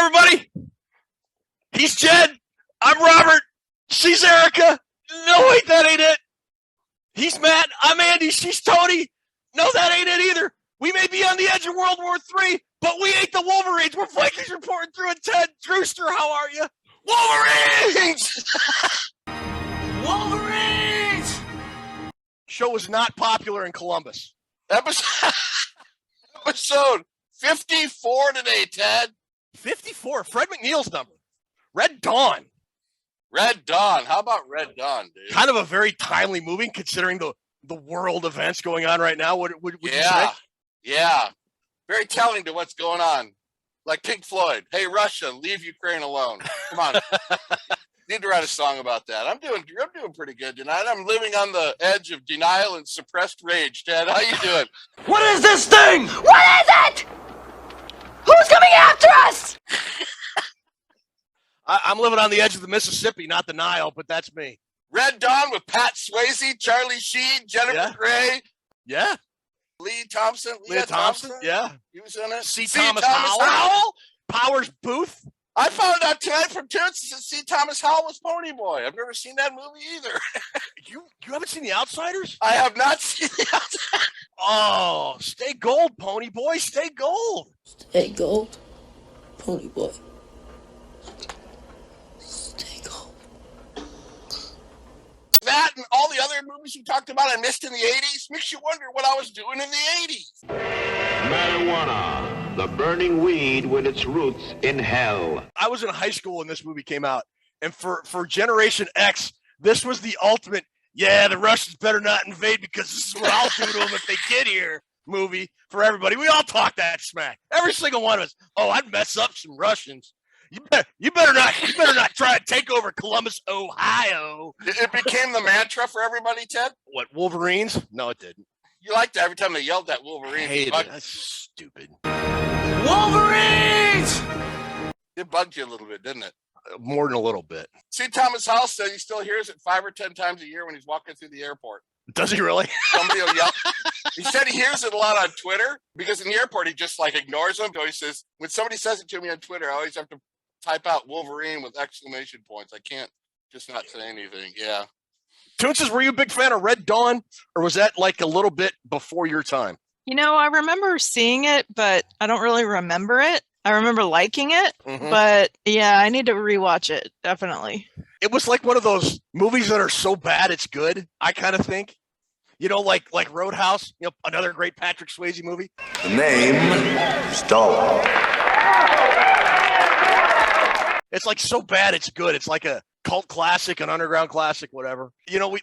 everybody. He's Jed. I'm Robert. She's Erica. No, wait, that ain't it. He's Matt. I'm Andy. She's Tony. No, that ain't it either. We may be on the edge of World War III, but we ain't the Wolverines. We're Vikings reporting through. And Ted Drewster, how are you? Wolverines! Wolverines! Show was not popular in Columbus. Episode 54 today, Ted. 54. Fred McNeil's number. Red Dawn. Red Dawn. How about Red Dawn, dude? Kind of a very timely movie considering the world events going on right now. Would you say? Yeah. Very telling to what's going on. Like Pink Floyd. Hey, Russia, leave Ukraine alone. Come on. Need to write a song about that. I'm doing pretty good tonight. I'm living on the edge of denial and suppressed rage. Ted, how you doing? What is this thing? What is it? Who's coming after us? I'm living on the edge of the Mississippi, not the Nile, but that's me. Red Dawn with Pat Swayze, Charlie Sheen, Jennifer Grey. Yeah. Leah Thompson. Yeah. He was in it. C. Thomas Howell. Powers Booth. I found out tonight from Toonces that C. Thomas Howell was Pony Boy. I've never seen that movie either. You haven't seen The Outsiders? I have not seen The Outsiders. Oh, stay gold, Pony Boy. Stay gold. Stay gold, Pony Boy. Stay gold. That and all the other movies we talked about I missed in the 80s makes you wonder what I was doing in the 80s. Marijuana, the burning weed with its roots in hell. I was in high school when this movie came out, and for Generation X, this was the ultimate, the Russians better not invade because this is what I'll do to them if they get here movie for everybody. We all talk that smack. Every single one of us. Oh, I'd mess up some Russians. You better not try to take over Columbus, Ohio. It became the mantra for everybody, Ted? What, Wolverines? No, it didn't. You liked it every time they yelled that Wolverine. I hated it. That's stupid. Wolverines! It bugged you a little bit, didn't it? More than a little bit. See, Thomas Howell said he still hears it 5 or 10 times a year when he's walking through the airport. Does he really? Somebody will yell. He said he hears it a lot on Twitter because in the airport he just like ignores them. So he says, when somebody says it to me on Twitter, I always have to type out Wolverine with exclamation points. I can't just not say anything. Yeah. Toonces, were you a big fan of Red Dawn, or was that like a little bit before your time? You know, I remember seeing it, but I don't really remember it. I remember liking it, but yeah, I need to rewatch it, definitely. It was like one of those movies that are so bad it's good, I kind of think. You know, like Roadhouse, another great Patrick Swayze movie. The name SKOL. It's like so bad it's good. It's like a cult classic, an underground classic, whatever.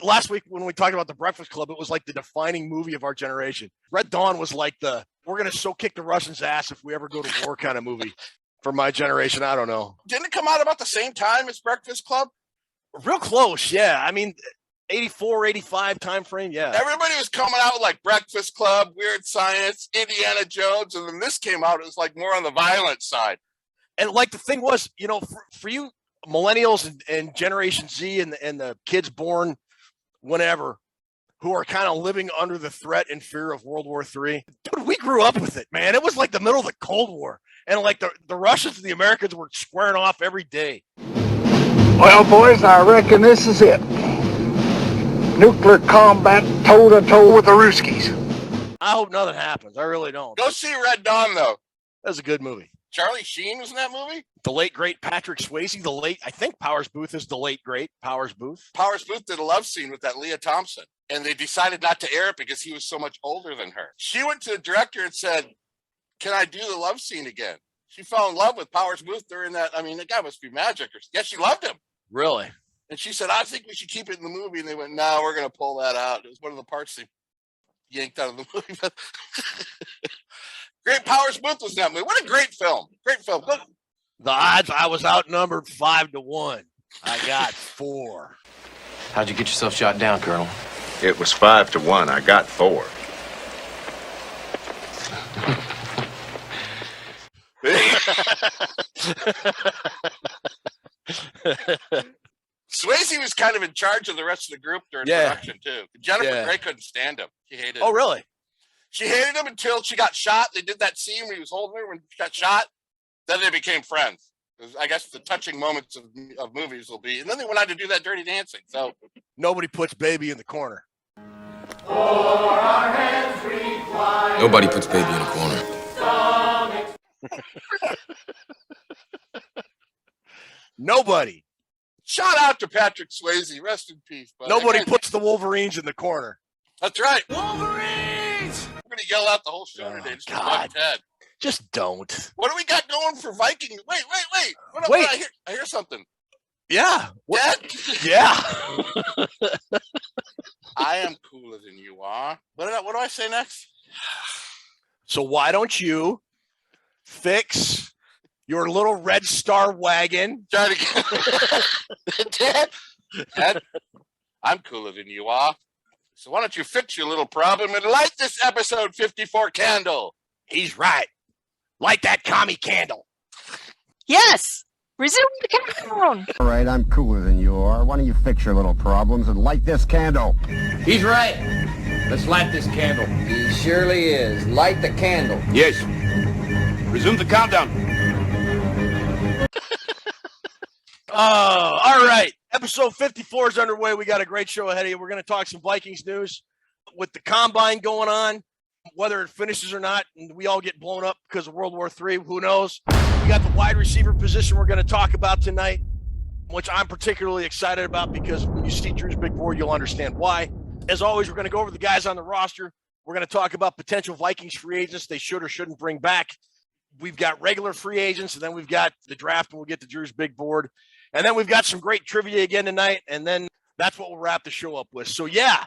Last week when we talked about The Breakfast Club, it was like the defining movie of our generation. Red Dawn was like we're going to so kick the Russians' ass if we ever go to war kind of movie for my generation. I don't know. Didn't it come out about the same time as Breakfast Club? Real close, yeah. I mean, 84, 85 time frame, yeah. Everybody was coming out with like Breakfast Club, Weird Science, Indiana Jones, and then this came out, it was like more on the violent side. And like the thing was, for you millennials and Generation Z and the kids born whenever who are kind of living under the threat and fear of World War III, dude, we grew up with it, man. It was like the middle of the Cold War. And like the Russians and the Americans were squaring off every day. Well, boys, I reckon this is it. Nuclear combat toe-to-toe with the Ruskies. I hope nothing happens. I really don't. Go see Red Dawn, though. That's a good movie. Charlie Sheen was in that movie? The late, great Patrick Swayze. I think Powers Booth is the late, great Powers Booth. Powers Booth did a love scene with that Leah Thompson, and they decided not to air it because he was so much older than her. She went to the director and said, can I do the love scene again? She fell in love with Powers Booth during that. I mean, the guy must be magic. Yeah, she loved him. Really? And she said, I think we should keep it in the movie. And they went, no, we're going to pull that out. It was one of the parts they yanked out of the movie. Great Powers Booth was in that movie. What a great film. Great film. Look. The odds, I was outnumbered 5-1. I got 4. How'd you get yourself shot down, Colonel? It was 5-1. I got 4. Swayze was kind of in charge of the rest of the group during production, too. Jennifer Grey couldn't stand him. She hated him. Oh, really? She hated him until she got shot. They did that scene where he was holding her when she got shot. Then they became friends. I guess the touching moments of movies will be, and then they went on to do that Dirty Dancing. So Nobody puts baby in the corner. Nobody puts baby in a corner. Nobody. shout out to Patrick Swayze. Rest in peace. But Nobody again, puts the Wolverines in the corner. That's right. Wolverines! I'm going to yell out the whole show today. Just God. Ted. Just don't. What do we got going for Vikings? Wait. Wait. I hear something. Yeah. Dad? Yeah. I am cooler than you are. What do I say next? So why don't you fix your little red star wagon? Try to Dad, I'm cooler than you are. So why don't you fix your little problem and light this episode 54 candle? He's right. Light that commie candle. Yes. Resume the countdown. All right, I'm cooler than you are. Why don't you fix your little problems and light this candle? He's right. Let's light this candle. He surely is. Light the candle. Yes. Resume the countdown. All right. Episode 54 is underway. We got a great show ahead of you. We're going to talk some Vikings news with the combine going on, whether it finishes or not, and we all get blown up because of World War III. Who knows? We got the wide receiver position we're going to talk about tonight, which I'm particularly excited about because when you see Drew's big board, you'll understand why. As always, we're going to go over the guys on the roster. We're going to talk about potential Vikings free agents they should or shouldn't bring back. We've got regular free agents, and then we've got the draft, and we'll get to Drew's big board. And then we've got some great trivia again tonight, and then that's what we'll wrap the show up with. So, yeah.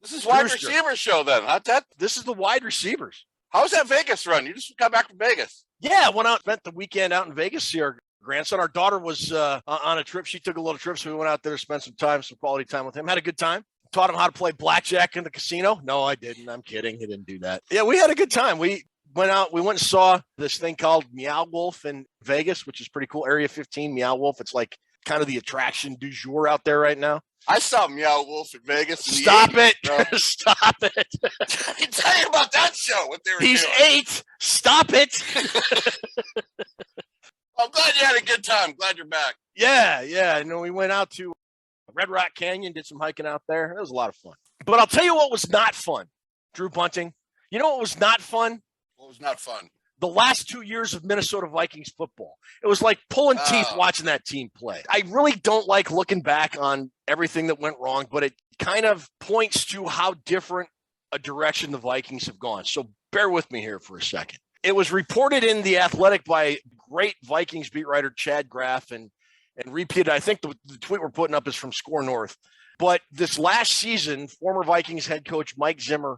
This is wide receiver show then, huh, Ted? This is the wide receivers. How's that Vegas run? You just got back from Vegas. Yeah, went out, spent the weekend out in Vegas. See our grandson. Our daughter was on a trip. She took a little trip, so we went out there to spend some quality time with him. Had a good time. Taught him how to play blackjack in the casino. No, I didn't. I'm kidding. He didn't do that. Yeah, we had a good time. We went out. We went and saw this thing called Meow Wolf in Vegas, which is pretty cool. Area 15, Meow Wolf. It's like kind of the attraction du jour out there right now. I saw Meow Wolf in Vegas. Stop it. Stop it. I can tell you about that show, what they were He's doing. 8. Stop it. I'm glad you had a good time. Glad you're back. Yeah. You know, we went out to Red Rock Canyon, did some hiking out there. It was a lot of fun. But I'll tell you what was not fun, Drew Bunting. You know what was not fun? What was not fun? The last 2 years of Minnesota Vikings football. It was like pulling teeth watching that team play. I really don't like looking back on everything that went wrong, but it kind of points to how different a direction the Vikings have gone. So bear with me here for a second. It was reported in The Athletic by great Vikings beat writer Chad Graff and repeated. I think the tweet we're putting up is from Score North. But this last season, former Vikings head coach Mike Zimmer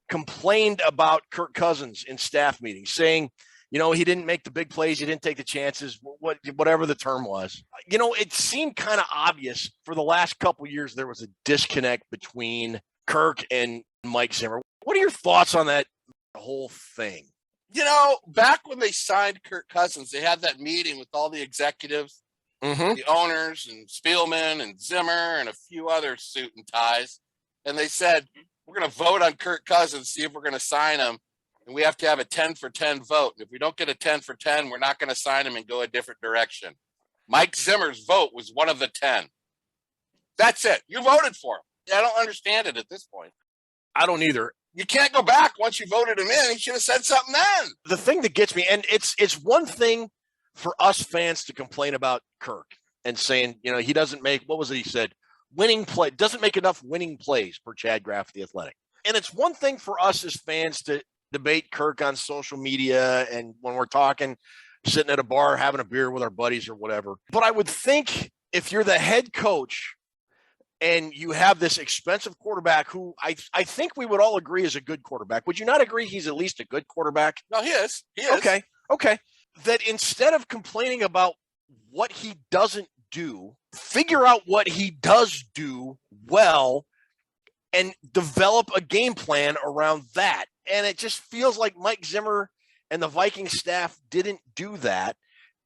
complained about Kirk Cousins in staff meetings, saying, you know, he didn't make the big plays, he didn't take the chances, whatever the term was. You know, it seemed kind of obvious for the last couple of years there was a disconnect between Kirk and Mike Zimmer. What are your thoughts on that whole thing? You know, back when they signed Kirk Cousins, they had that meeting with all the executives, the owners and Spielman and Zimmer and a few other suit and ties. And they said, we're going to vote on Kirk Cousins, see if we're going to sign him. And we have to have a 10 for 10 vote. And if we don't get a 10 for 10, we're not going to sign him and go a different direction. Mike Zimmer's vote was one of the 10. That's it. You voted for him. I don't understand it at this point. I don't either. You can't go back once you voted him in. He should have said something then. The thing that gets me, and it's one thing for us fans to complain about Kirk and saying, you know, he doesn't make, what was it he said? Winning play, doesn't make enough winning plays per Chad Graff, The Athletic. And it's one thing for us as fans to debate Kirk on social media and when we're talking, sitting at a bar, having a beer with our buddies or whatever. But I would think if you're the head coach and you have this expensive quarterback who I think we would all agree is a good quarterback. Would you not agree he's at least a good quarterback? No, he is. He is. Okay. That instead of complaining about what he doesn't do, figure out what he does do well and develop a game plan around that. And it just feels like Mike Zimmer and the Viking staff didn't do that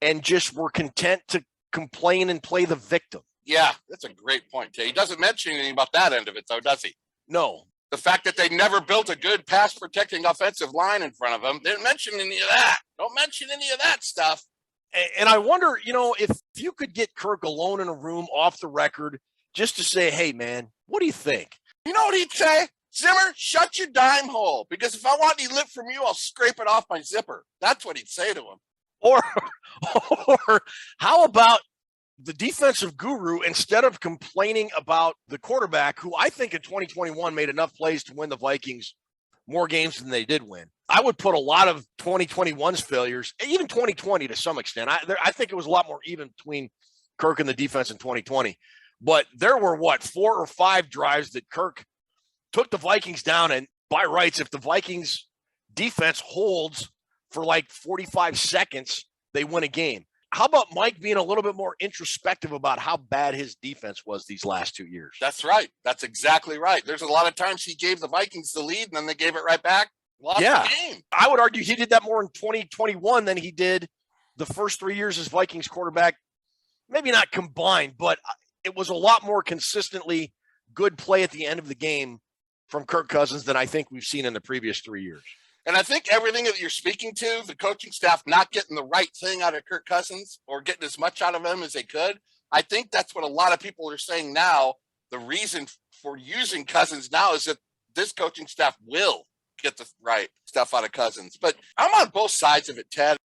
and just were content to complain and play the victim. Yeah, that's a great point, Tay. He doesn't mention anything about that end of it, though, does he? No. The fact that they never built a good pass-protecting offensive line in front of him, they didn't mention any of that. Don't mention any of that stuff. And I wonder, if you could get Kirk alone in a room off the record just to say, hey, man, what do you think? You know what he'd say? Zimmer, shut your dime hole, because if I want any lip from you, I'll scrape it off my zipper. That's what he'd say to him. Or how about the defensive guru, instead of complaining about the quarterback, who I think in 2021 made enough plays to win the Vikings more games than they did win. I would put a lot of 2021's failures, even 2020 to some extent. I think it was a lot more even between Kirk and the defense in 2020. But there were, 4 or 5 drives that Kirk took the Vikings down, and by rights, if the Vikings defense holds for like 45 seconds, they win a game. How about Mike being a little bit more introspective about how bad his defense was these last 2 years? That's right. That's exactly right. There's a lot of times he gave the Vikings the lead, and then they gave it right back. Lost the game. I would argue he did that more in 2021 than he did the first 3 years as Vikings quarterback. Maybe not combined, but it was a lot more consistently good play at the end of the game from Kirk Cousins than I think we've seen in the previous 3 years. And I think everything that you're speaking to, the coaching staff not getting the right thing out of Kirk Cousins or getting as much out of him as they could, I think that's what a lot of people are saying now. The reason for using Cousins now is that this coaching staff will get the right stuff out of Cousins. But I'm on both sides of it, Ted.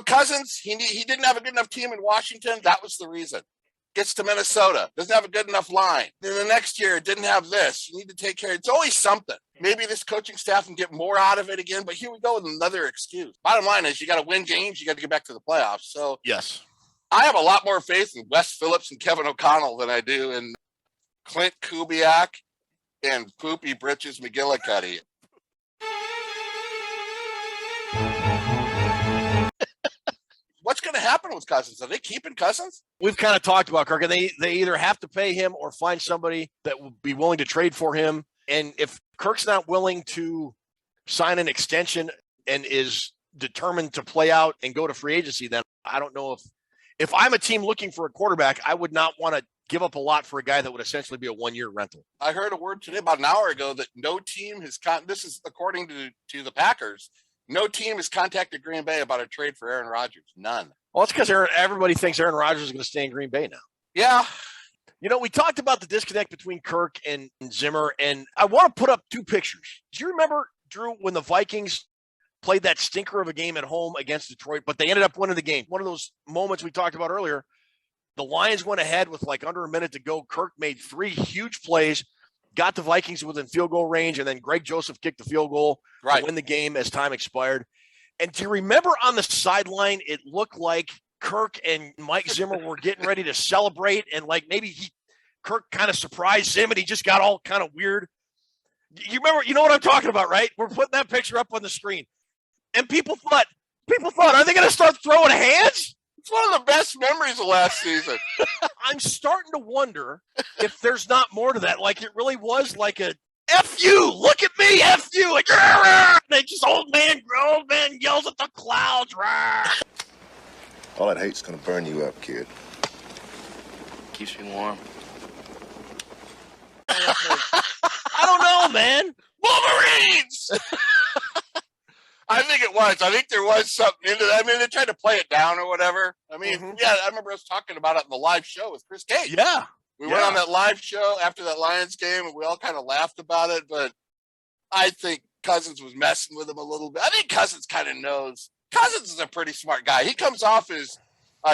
Cousins, he didn't have a good enough team in Washington. That was the reason. Gets to Minnesota, doesn't have a good enough line. Then the next year, it didn't have this. You need to take care. It's always something. Maybe this coaching staff can get more out of it again, but here we go with another excuse. Bottom line is you got to win games. You got to get back to the playoffs. So yes, I have a lot more faith in Wes Phillips and Kevin O'Connell than I do in Clint Kubiak and Poopy Britches McGillicuddy. What's going to happen with Cousins? Are they keeping Cousins? We've kind of talked about Kirk, and they either have to pay him or find somebody that will be willing to trade for him. And if Kirk's not willing to sign an extension and is determined to play out and go to free agency, then I don't know if I'm a team looking for a quarterback, I would not want to give up a lot for a guy that would essentially be a 1-year rental. I heard a word today about an hour ago that no team has this is according to the Packers. No team has contacted Green Bay about a trade for Aaron Rodgers. None. Well, it's because everybody thinks Aaron Rodgers is going to stay in Green Bay now. Yeah. We talked about the disconnect between Kirk and Zimmer, and I want to put up 2 pictures. Do you remember, Drew, when the Vikings played that stinker of a game at home against Detroit, but they ended up winning the game? One of those moments we talked about earlier. The Lions went ahead with like under a minute to go. Kirk made 3 huge plays, got the Vikings within field goal range, and then Greg Joseph kicked the field goal to win the game as time expired. And do you remember on the sideline, it looked like Kirk and Mike Zimmer were getting ready to celebrate, and like maybe Kirk kind of surprised Zim, and he just got all kind of weird. You remember, you know what I'm talking about, right? We're putting that picture up on the screen. And people thought, are they going to start throwing hands? It's one of the best memories of last season. I'm starting to wonder if there's not more to that. Like it really was like a F you, look at me, F you. Like, they just old man yells at the clouds. All that hate's gonna burn you up, kid. Keeps me warm. I don't know, man. Wolverines! I think it was. I think there was something into that. I mean, they tried to play it down or whatever. I mean, yeah, I remember us talking about it in the live show with Chris Cage. Yeah. We went on that live show after that Lions game, and we all kind of laughed about it, but I think Cousins was messing with him a little bit. I think Cousins kind of knows. Cousins is a pretty smart guy. He comes off as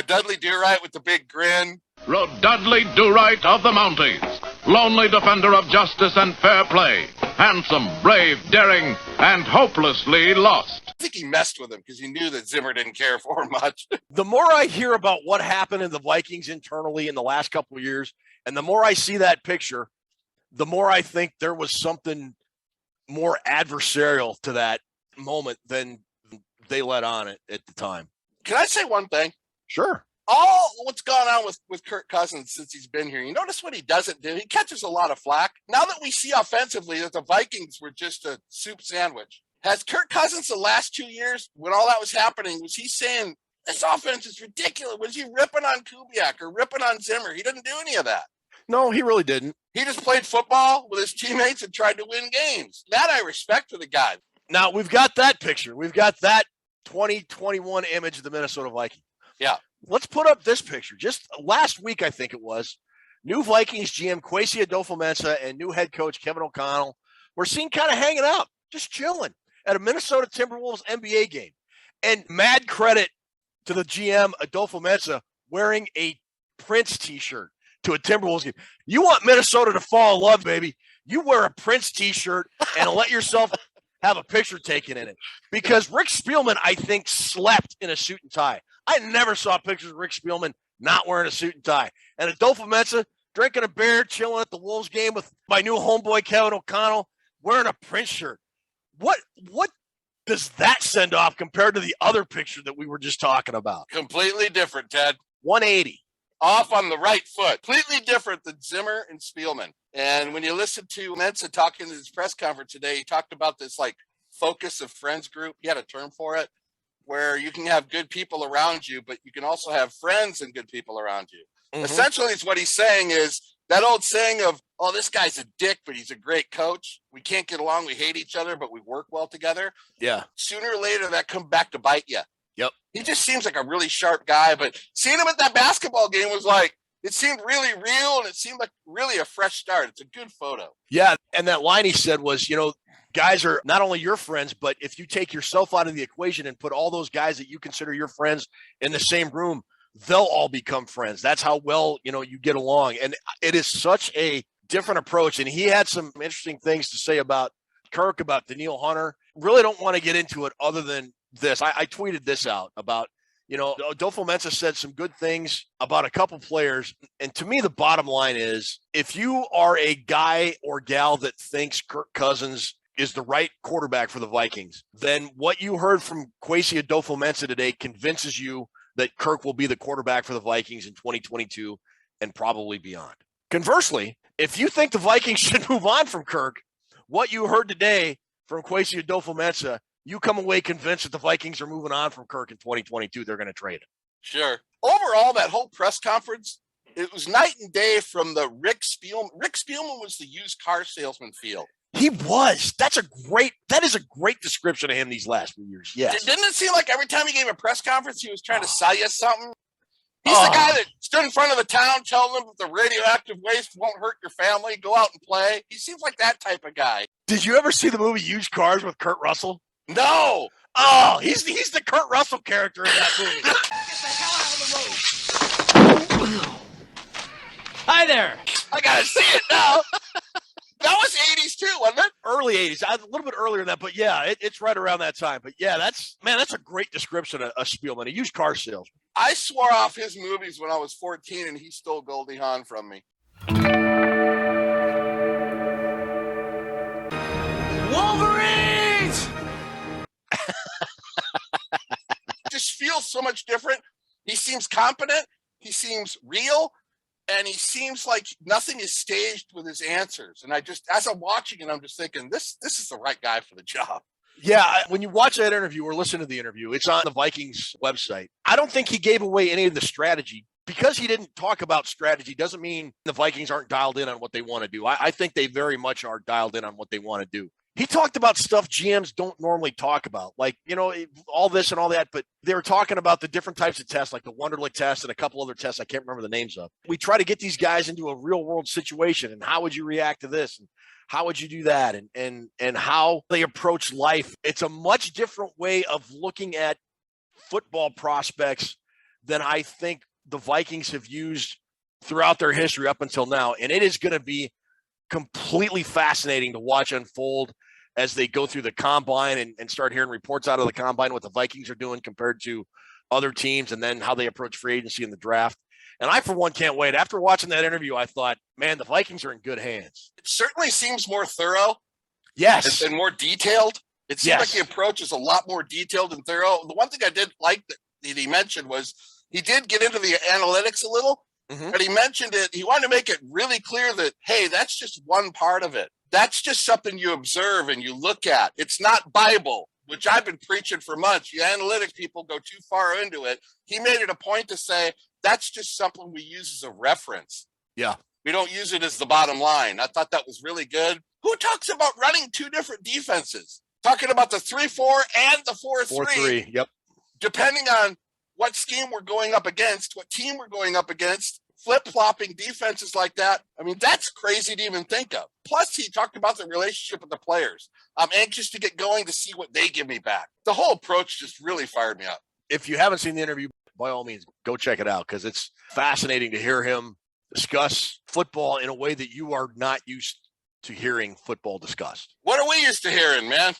Dudley Do-Right with the big grin. Rode Dudley Do-Right of the Mounties, lonely defender of justice and fair play, handsome, brave, daring, and hopelessly lost. I think he messed with him because he knew that Zimmer didn't care for him much. The more I hear about what happened in the Vikings internally in the last couple of years, and the more I see that picture, the more I think there was something more adversarial to that moment than they let on it at the time. Can I say one thing? Sure. All what's gone on with Kirk Cousins since he's been here, you notice what he doesn't do? He catches a lot of flack. Now that we see offensively that the Vikings were just a soup sandwich, has Kirk Cousins the last 2 years, when all that was happening, was he saying, this offense is ridiculous? Was he ripping on Kubiak or ripping on Zimmer? He didn't do any of that. No, he really didn't. He just played football with his teammates and tried to win games. That I respect for the guy. Now, we've got that picture. We've got that 2021 image of the Minnesota Vikings. Yeah. Let's put up this picture. Just last week, I think it was, new Vikings GM Kwesi Adolfo-Mensah and new head coach Kevin O'Connell were seen kind of hanging out, just chilling at a Minnesota Timberwolves NBA game. And mad credit to the GM Adolfo-Mensah wearing a Prince t-shirt to a Timberwolves game. You want Minnesota to fall in love, baby. You wear a Prince t-shirt and let yourself have a picture taken in it. Because Rick Spielman, I think, slept in a suit and tie. I never saw pictures of Rick Spielman not wearing a suit and tie. And Adolfo-Mensah drinking a beer, chilling at the Wolves game with my new homeboy Kevin O'Connell, wearing a Prince shirt. What does that send off compared to the other picture that we were just talking about? Completely different, Ted. 180. Off on the right foot. Completely different than Zimmer and Spielman. And when you listen to Mensah talking in his press conference today, he talked about this like focus of friends group. He had a term for it, where you can have good people around you, but you can also have friends and good people around you. Mm-hmm. Essentially, it's what he's saying is that old saying of, oh, this guy's a dick, but he's a great coach. We can't get along. We hate each other, but we work well together. Yeah. Sooner or later, that comes back to bite you. Yep. He just seems like a really sharp guy, but seeing him at that basketball game was like, it seemed really real, and it seemed like really a fresh start. It's a good photo. Yeah, and that line he said was, guys are not only your friends, but if you take yourself out of the equation and put all those guys that you consider your friends in the same room, they'll all become friends. That's how well, you get along. And it is such a different approach. And he had some interesting things to say about Kirk, about Daniil Hunter. Really don't want to get into it other than this. I tweeted this out about, Adolfo-Mensah said some good things about a couple players. And to me, the bottom line is, if you are a guy or gal that thinks Kirk Cousins is the right quarterback for the Vikings, then what you heard from Kwesi Adolfo-Mensah today convinces you that Kirk will be the quarterback for the Vikings in 2022 and probably beyond. Conversely, if you think the Vikings should move on from Kirk, what you heard today from Kwesi Adolfo-Mensah, you come away convinced that the Vikings are moving on from Kirk in 2022. They're going to trade him. Sure. Overall, that whole press conference, it was night and day from the Rick Spielman. Rick Spielman was the used car salesman feel. He was. That is a great description of him these last few years. Yes. Didn't it seem like every time he gave a press conference, he was trying to sell you something? He's the guy that stood in front of the town telling them that the radioactive waste won't hurt your family. Go out and play. He seems like that type of guy. Did you ever see the movie Used Cars with Kurt Russell? No. Oh, he's the Kurt Russell character in that movie. Get the hell out of the road. Hi there. I got to see it now. That was 80s too, wasn't it? Early 80s. A little bit earlier than that, but yeah, it's right around that time. But yeah, that's a great description of Spielman, a used car salesman. I swore off his movies when I was 14, and he stole Goldie Hawn from me. Wolverines! Just feels so much different. He seems competent. He seems real. And he seems like nothing is staged with his answers. And as I'm watching it, I'm just thinking, this is the right guy for the job. Yeah, when you watch that interview or listen to the interview, it's on the Vikings website. I don't think he gave away any of the strategy. Because he didn't talk about strategy doesn't mean the Vikings aren't dialed in on what they want to do. I think they very much are dialed in on what they want to do. He talked about stuff GMs don't normally talk about, like, all this and all that, but they were talking about the different types of tests, like the Wonderlic test and a couple other tests I can't remember the names of. We try to get these guys into a real world situation, and how would you react to this? And how would you do that? And how they approach life. It's a much different way of looking at football prospects than I think the Vikings have used throughout their history up until now. And it is going to be completely fascinating to watch unfold as they go through the combine and start hearing reports out of the combine, what the Vikings are doing compared to other teams, and then how they approach free agency in the draft. And I, for one, can't wait. After watching that interview, I thought, man, the Vikings are in good hands. It certainly seems more thorough. Yes. And more detailed. It seems like the approach is a lot more detailed and thorough. The one thing I did like that he mentioned was he did get into the analytics a little, but he mentioned it. He wanted to make it really clear that, hey, that's just one part of it. That's just something you observe and you look at. It's not Bible, which I've been preaching for months. You analytics people go too far into it. He made it a point to say, that's just something we use as a reference. Yeah. We don't use it as the bottom line. I thought that was really good. Who talks about running two different defenses? Talking about the 3-4 and the 4-3. 4-3, yep. Depending on what scheme we're going up against, what team we're going up against, flip-flopping defenses like that. I mean, that's crazy to even think of. Plus, he talked about the relationship with the players. I'm anxious to get going to see what they give me back. The whole approach just really fired me up. If you haven't seen the interview, by all means, go check it out because it's fascinating to hear him discuss football in a way that you are not used to hearing football discussed. What are we used to hearing, man?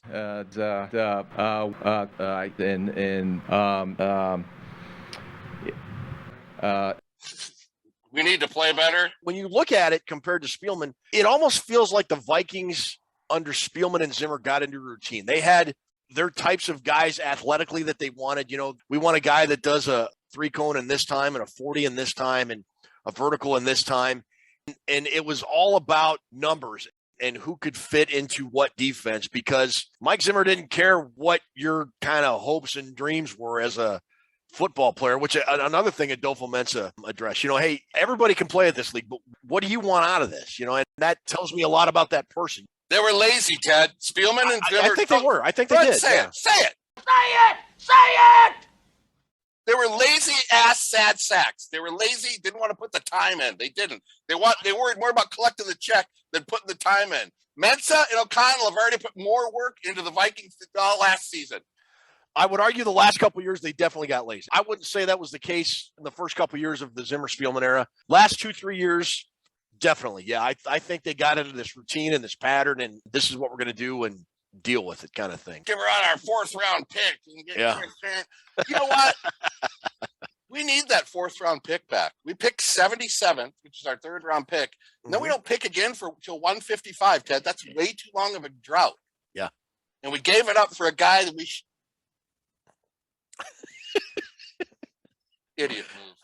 We need to play better. When you look at it compared to Spielman, it almost feels like the Vikings under Spielman and Zimmer got into a routine. They had their types of guys athletically that they wanted. You know, we want a guy that does a 3-cone in this time and a 40 in this time and a vertical in this time. And it was all about numbers and who could fit into what defense, because Mike Zimmer didn't care what your kind of hopes and dreams were as a football player, which another thing Adolfo Mensa addressed, you know, hey, everybody can play at this league, but what do you want out of this? You know, and that tells me a lot about that person. They were lazy, Ted. Spielman and Zimmer. I think they were. I think they did. Say it. Say it. Say it! Say it! They were lazy ass sad sacks. They were lazy, didn't want to put the time in. They didn't. They worried more about collecting the check than putting the time in. Mensa and O'Connell have already put more work into the Vikings than last season. I would argue the last couple of years, they definitely got lazy. I wouldn't say that was the case in the first couple of years of the Zimmer-Spielman era. Last 2-3 years, definitely. Yeah, I think they got into this routine and this pattern, and this is what we're going to do and deal with it kind of thing. Give her out our 4th-round pick. Yeah. You know what? We need that 4th-round pick back. We picked 77th, which is our 3rd-round pick. And then we don't pick again until 155, Ted. That's way too long of a drought. Yeah. And we gave it up for a guy that we idiot move.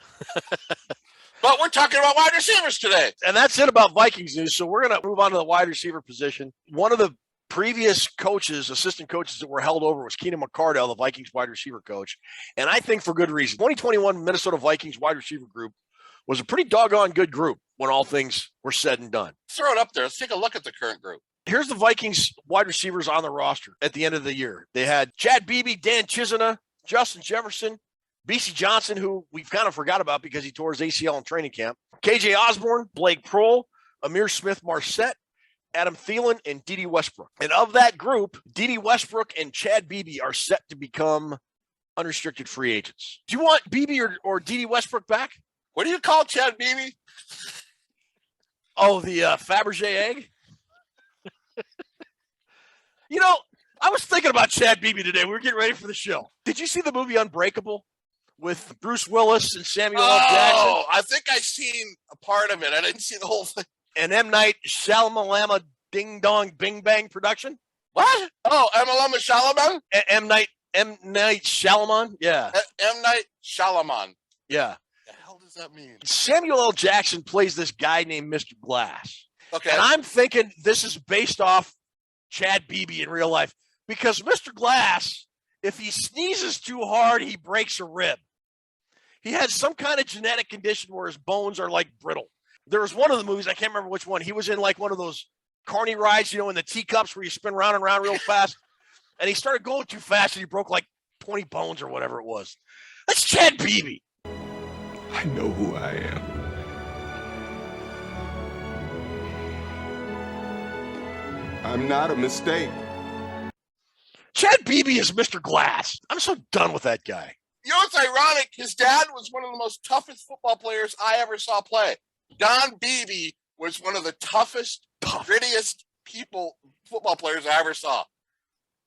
But we're talking about wide receivers today. And that's it about Vikings news. So we're going to move on to the wide receiver position. One of the previous coaches, assistant coaches that were held over was Keenan McCardell, the Vikings wide receiver coach. And I think for good reason. 2021 Minnesota Vikings wide receiver group was a pretty doggone good group when all things were said and done. Let's throw it up there. Let's take a look at the current group. Here's the Vikings wide receivers on the roster at the end of the year. They had Chad Beebe, Dan Chisena, Justin Jefferson, BC Johnson, who we've kind of forgot about because he tore his ACL in training camp, KJ Osborne, Blake Prohl, Amir Smith-Marset, Adam Thielen, and Dede Westbrook. And of that group, Dede Westbrook and Chad Beebe are set to become unrestricted free agents. Do you want Beebe or Dede Westbrook back? What do you call Chad Beebe? Oh, the Fabergé egg? You know, I was thinking about Chad Beebe today. We were getting ready for the show. Did you see the movie Unbreakable with Bruce Willis and Samuel L. Jackson? Oh, I think I seen a part of it. I didn't see the whole thing. And M. Night Shyamalan Ding Dong Bing Bang production? What? Oh, Emalama Shalaman? M. Night Shyamalan? Yeah. M. Night Shyamalan. Yeah. The hell does that mean? Samuel L. Jackson plays this guy named Mr. Glass. Okay. And I'm thinking this is based off Chad Beebe in real life. Because Mr. Glass, if he sneezes too hard, he breaks a rib. He has some kind of genetic condition where his bones are like brittle. There was one of the movies, I can't remember which one. He was in like one of those carny rides, you know, in the teacups where you spin round and round real fast. And he started going too fast and he broke like 20 bones or whatever it was. That's Chad Beebe. I know who I am. I'm not a mistake. Chad Beebe is Mr. Glass. I'm so done with that guy. You know what's ironic? His dad was one of the most toughest football players I ever saw play. Don Beebe was one of the toughest, grittiest football players I ever saw.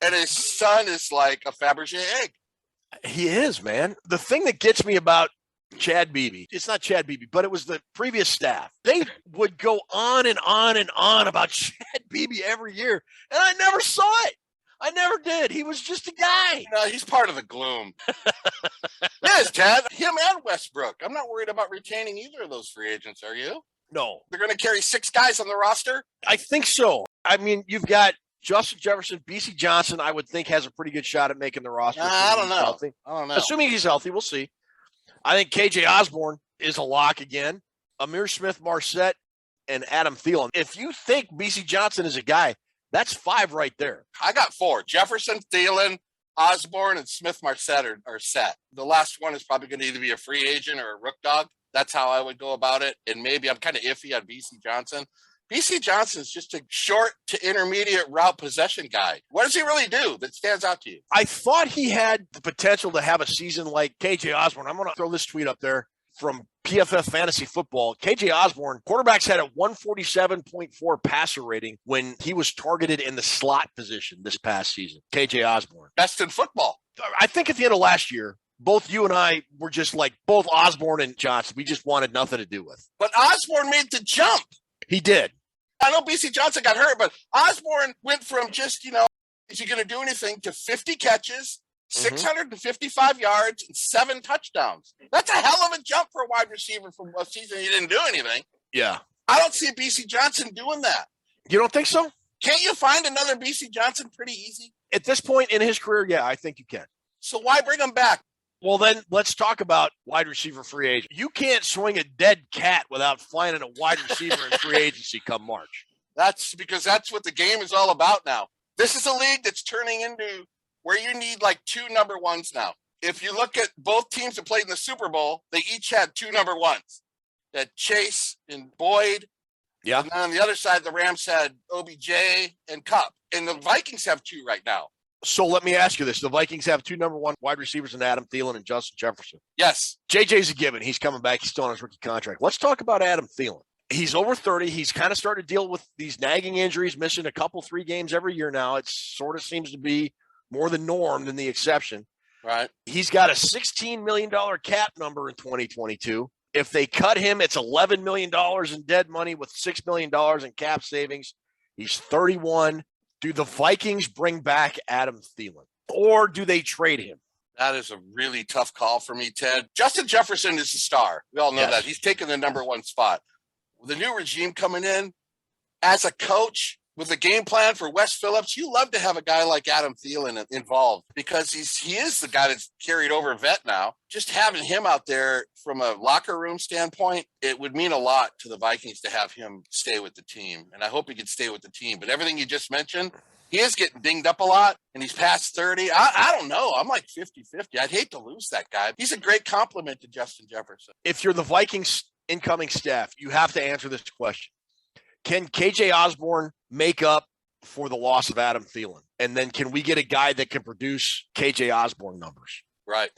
And his son is like a Fabergé egg. He is, man. The thing that gets me about Chad Beebe, it's not Chad Beebe, but it was the previous staff. They would go on and on and on about Chad Beebe every year, and I never saw it. I never did. He was just a guy. No, he's part of the gloom. Yes, Chad. Him and Westbrook. I'm not worried about retaining either of those free agents, are you? No. They're going to carry 6 guys on the roster? I think so. I mean, you've got Justin Jefferson, BC Johnson, I would think has a pretty good shot at making the roster. I don't know. Assuming he's healthy, we'll see. I think KJ Osborne is a lock again. Amir Smith-Marset and Adam Thielen. If you think BC Johnson is a guy, that's 5 right there. I got 4. Jefferson, Thielen, Osborne and Smith Marset are set. The last one is probably going to either be a free agent or a rook dog. That's how I would go about it. And maybe I'm kind of iffy on BC Johnson. BC Johnson is just a short to intermediate route possession guy. What does he really do that stands out to you? I thought he had the potential to have a season like KJ Osborne. I'm going to throw this tweet up there from PFF Fantasy Football. KJ Osborne, quarterbacks had a 147.4 passer rating when he was targeted in the slot position this past season. KJ Osborne. Best in football. I think at the end of last year, both you and I were just like, both Osborne and Johnson, we just wanted nothing to do with. But Osborne made the jump. He did. I know BC Johnson got hurt, but Osborne went from just, is he going to do anything, to 50 catches, 655 yards, and 7 touchdowns. That's a hell of a jump for a wide receiver from a season he didn't do anything. Yeah. I don't see BC Johnson doing that. You don't think so? Can't you find another BC Johnson pretty easy? At this point in his career, yeah, I think you can. So why bring him back? Well, then let's talk about wide receiver free agent. You can't swing a dead cat without finding a wide receiver in free agency come March. That's because that's what the game is all about now. This is a league that's turning into where you need like 2 number ones now. If you look at both teams that played in the Super Bowl, they each had 2 number ones. That Chase and Boyd. Yeah. And then on the other side, the Rams had OBJ and Kupp. And the Vikings have 2 right now. So let me ask you this. The Vikings have 2 number 1 wide receivers in Adam Thielen and Justin Jefferson. Yes. JJ's a given. He's coming back. He's still on his rookie contract. Let's talk about Adam Thielen. He's over 30. He's kind of started to deal with these nagging injuries, missing a couple, 3 games every year now. It sort of seems to be more the norm than the exception. Right. He's got a $16 million cap number in 2022. If they cut him, it's $11 million in dead money with $6 million in cap savings. He's 31. Do the Vikings bring back Adam Thielen, or do they trade him? That is a really tough call for me, Ted. Justin Jefferson is the star. We all know that. He's taken the number 1 spot. With the new regime coming in, as a coach with a game plan for Wes Phillips, you love to have a guy like Adam Thielen involved because he is the guy that's carried over vet now. Just having him out there from a locker room standpoint, it would mean a lot to the Vikings to have him stay with the team. And I hope he can stay with the team. But everything you just mentioned, he is getting dinged up a lot, and he's past 30. I don't know. I'm like 50-50. I'd hate to lose that guy. He's a great compliment to Justin Jefferson. If you're the Vikings incoming staff, you have to answer this question. Can KJ Osborne make up for the loss of Adam Thielen? And then can we get a guy that can produce KJ Osborne numbers? Right.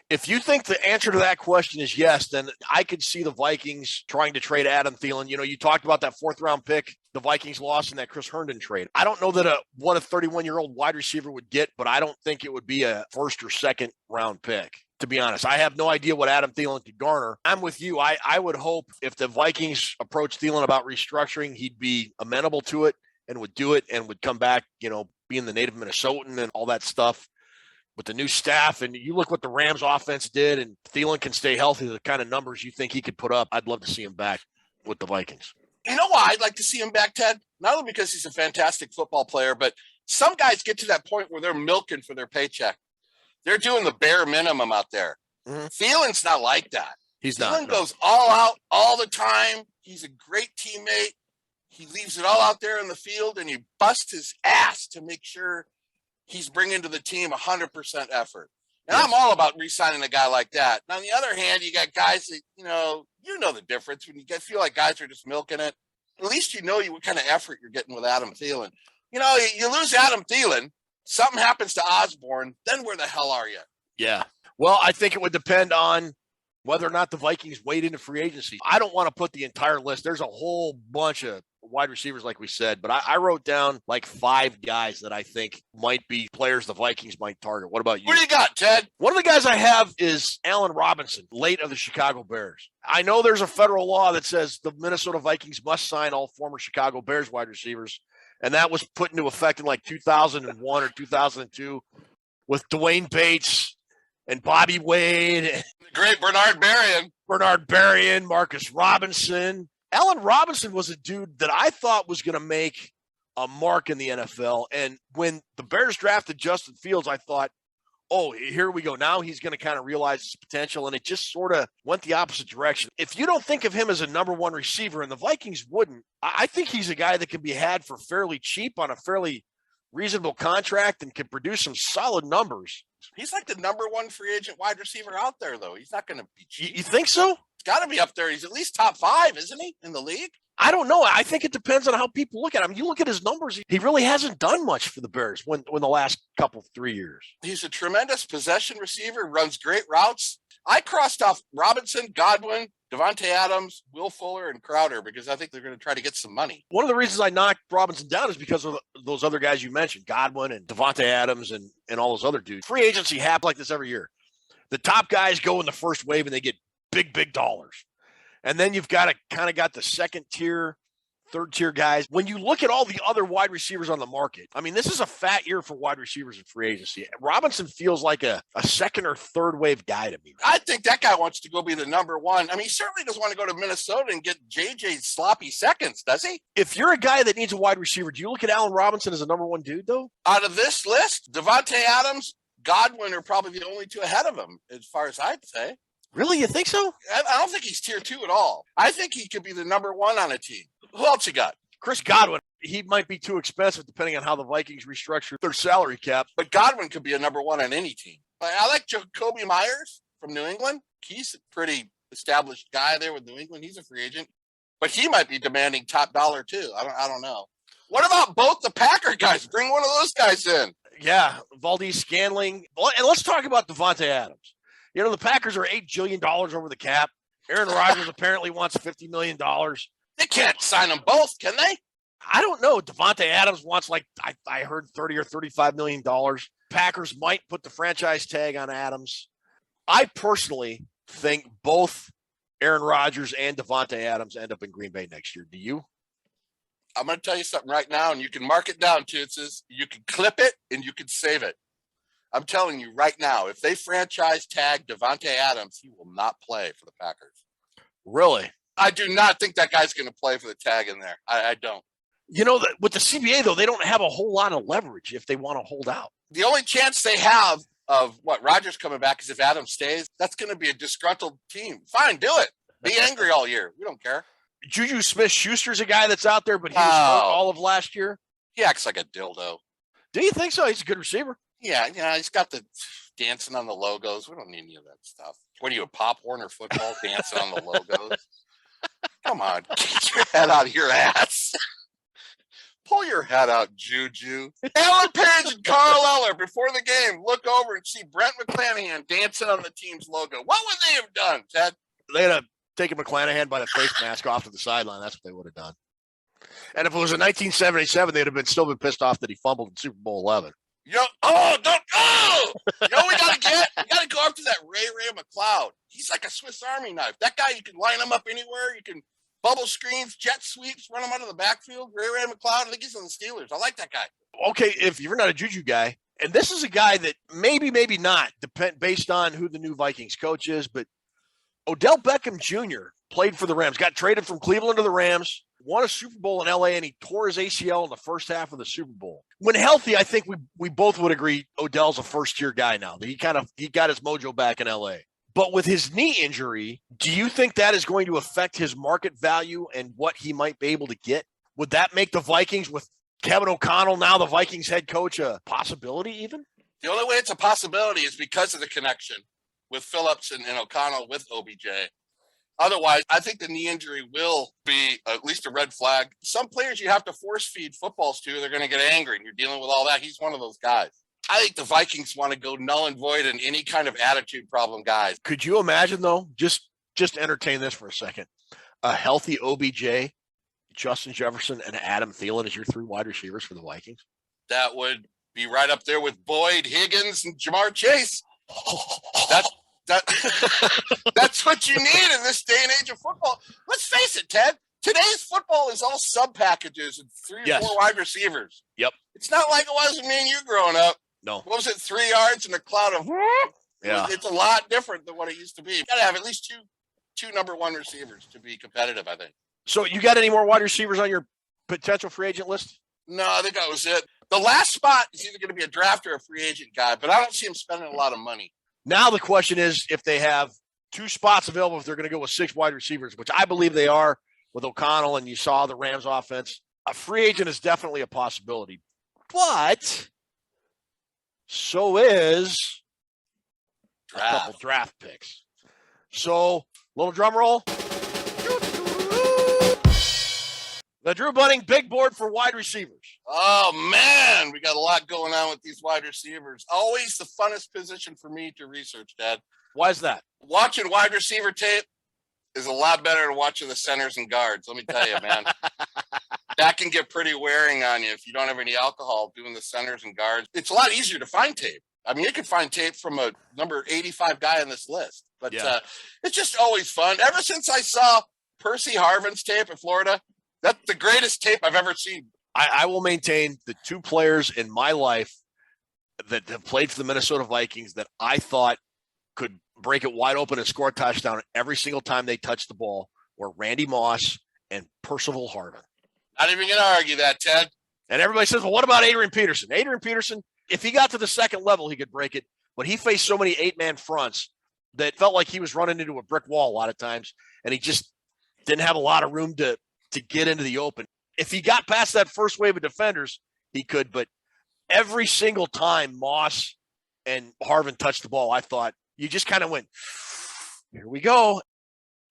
If you think the answer to that question is yes, then I could see the Vikings trying to trade Adam Thielen. You talked about that 4th-round pick the Vikings lost in that Chris Herndon trade. I don't know that what a 31-year-old wide receiver would get, but I don't think it would be a 1st or 2nd-round pick. To be honest, I have no idea what Adam Thielen could garner. I'm with you. I would hope if the Vikings approach Thielen about restructuring, he'd be amenable to it and would do it and would come back, being the native Minnesotan and all that stuff with the new staff. And you look what the Rams offense did, and Thielen can stay healthy, the kind of numbers you think he could put up. I'd love to see him back with the Vikings. You know why I'd like to see him back, Ted? Not only because he's a fantastic football player, but some guys get to that point where they're milking for their paycheck. They're doing the bare minimum out there. Mm-hmm. Thielen's not like that. He's not. Thielen goes all out all the time. He's a great teammate. He leaves it all out there in the field, and he busts his ass to make sure he's bringing to the team 100% effort. And I'm all about re-signing a guy like that. And on the other hand, you got guys that, you know the difference. When you feel like guys are just milking it, at least you know what kind of effort you're getting with Adam Thielen. You lose Adam Thielen, something happens to Osborne, then where the hell are you? Yeah. Well, I think it would depend on whether or not the Vikings wade into free agency. I don't want to put the entire list. There's a whole bunch of wide receivers, like we said, but I wrote down like 5 guys that I think might be players the Vikings might target. What about you? What do you got, Ted? One of the guys I have is Allen Robinson, late of the Chicago Bears. I know there's a federal law that says the Minnesota Vikings must sign all former Chicago Bears wide receivers, and that was put into effect in like 2001 or 2002 with Dwayne Bates and Bobby Wade. The great Bernard Berrien, Marcus Robinson. Allen Robinson was a dude that I thought was going to make a mark in the NFL. And when the Bears drafted Justin Fields, I thought, oh, here we go. Now he's going to kind of realize his potential. And it just sort of went the opposite direction. If you don't think of him as a number 1 receiver, and the Vikings wouldn't, I think he's a guy that can be had for fairly cheap on a fairly reasonable contract and can produce some solid numbers. He's like the number one free agent wide receiver out there, though. He's not going to be cheap. You think so? He's got to be up there. He's at least top 5, isn't he, in the league? I don't know. I think it depends on how people look at him. You look at his numbers, he really hasn't done much for the Bears when the last 3 years. He's a tremendous possession receiver, runs great routes. I crossed off Robinson, Godwin, Devontae Adams, Will Fuller, and Crowder because I think they're going to try to get some money. One of the reasons I knocked Robinson down is because of those other guys you mentioned, Godwin and Devontae Adams and all those other dudes. Free agency happens like this every year. The top guys go in the first wave and they get big dollars. And then you've got the second tier, third tier guys. When you look at all the other wide receivers on the market, I mean, this is a fat year for wide receivers in free agency. Robinson feels like a second or third wave guy to me. I think that guy wants to go be the number one. I mean, he certainly doesn't want to go to Minnesota and get JJ sloppy seconds, does he? If you're a guy that needs a wide receiver, do you look at Allen Robinson as a number one dude, though? Out of this list, Devontae Adams, Godwin are probably the only two ahead of him, as far as I'd say. Really? You think so? I don't think he's tier 2 at all. I think he could be the number one on a team. Who else you got? Chris Godwin. He might be too expensive depending on how the Vikings restructure their salary cap. But Godwin could be a number one on any team. I like Jacoby Myers from New England. He's a pretty established guy there with New England. He's a free agent. But he might be demanding top dollar too. I don't know. What about both the Packer guys? Bring one of those guys in. Yeah, Valdez Scantling. And let's talk about Devontae Adams. You know, the Packers are $8 billion over the cap. Aaron Rodgers apparently wants $50 million. They can't sign them both, can they? I don't know. Devontae Adams wants I heard $30 or $35 million. Packers might put the franchise tag on Adams. I personally think both Aaron Rodgers and Devontae Adams end up in Green Bay next year. Do you? I'm going to tell you something right now, and you can mark it down, Toonces. You can clip it, and you can save it. I'm telling you right now, if they franchise tag Devontae Adams, he will not play for the Packers. Really? I do not think that guy's going to play for the tag in there. I don't. You know, with the CBA, though, they don't have a whole lot of leverage if they want to hold out. The only chance they have of Rodgers coming back is if Adams stays. That's going to be a disgruntled team. Fine, do it. Be angry all year. We don't care. Juju Smith-Schuster's a guy that's out there, but he was hurt all of last year. He acts like a dildo. Do you think so? He's a good receiver. Yeah, he's got the dancing on the logos. We don't need any of that stuff. What are you, a Pop Warner football dancing on the logos? Come on, get your head out of your ass. Pull your head out, Juju. Alan Page and Carl Eller, before the game, look over and see Brent McClanahan dancing on the team's logo. What would they have done, Ted? They had taken McClanahan by the face mask off to the sideline. That's what they would have done. And if it was in 1977, they'd have still been pissed off that he fumbled in Super Bowl 11. You know what we got to get? We got to go after that Ray McLeod. He's like a Swiss Army knife. That guy, you can line him up anywhere. You can bubble screens, jet sweeps, run him out of the backfield. Ray McLeod, I think he's on the Steelers. I like that guy. Okay, if you're not a Juju guy, and this is a guy that maybe not, based on who the new Vikings coach is, but Odell Beckham Jr. played for the Rams, got traded from Cleveland to the Rams, won a Super Bowl in LA, and he tore his ACL in the first half of the Super Bowl. When healthy, I think we both would agree Odell's a first-tier guy now. He got his mojo back in LA. But with his knee injury, do you think that is going to affect his market value and what he might be able to get? Would that make the Vikings, with Kevin O'Connell now the Vikings head coach, a possibility even? The only way it's a possibility is because of the connection with Phillips and O'Connell with OBJ. Otherwise, I think the knee injury will be at least a red flag. Some players you have to force feed footballs to, they're going to get angry, and you're dealing with all that. He's one of those guys. I think the Vikings want to go null and void in any kind of attitude problem, guys. Could you imagine, though, just entertain this for a second, a healthy OBJ, Justin Jefferson, and Adam Thielen as your three wide receivers for the Vikings? That would be right up there with Boyd, Higgins, and Jamar Chase. That's what you need in this day and age of football. Let's face it, Ted. Today's football is all sub packages and 3 or 4 wide receivers. Yep. It's not like it was with me and you growing up. No. What was it? 3 yards and a cloud of whoop? Yeah. It's a lot different than what it used to be. You got to have at least two number one receivers to be competitive, I think. So you got any more wide receivers on your potential free agent list? No, I think that was it. The last spot is either going to be a draft or a free agent guy, but I don't see him spending a lot of money. Now the question is, if they have 2 spots available, if they're going to go with 6 wide receivers, which I believe they are with O'Connell, and you saw the Rams offense, a free agent is definitely a possibility. but so is a couple draft picks. So, little drum roll. The Drew Bunning big board for wide receivers. Oh, man, we got a lot going on with these wide receivers. Always the funnest position for me to research, Dad. Why is that? Watching wide receiver tape is a lot better than watching the centers and guards. Let me tell you, man. That can get pretty wearing on you if you don't have any alcohol doing the centers and guards. It's a lot easier to find tape. I mean, you can find tape from a number 85 guy on this list. But it's just always fun. Ever since I saw Percy Harvin's tape in Florida, that's the greatest tape I've ever seen. I will maintain the two players in my life that have played for the Minnesota Vikings that I thought could break it wide open and score a touchdown every single time they touched the ball were Randy Moss and Percival Harvin. Not even going to argue that, Ted. And everybody says, well, what about Adrian Peterson? Adrian Peterson, if he got to the second level, he could break it. But he faced so many 8-man fronts that felt like he was running into a brick wall a lot of times, and he just didn't have a lot of room to get into the open. If he got past that first wave of defenders, he could. But every single time Moss and Harvin touched the ball, I thought you just kind of went, here we go.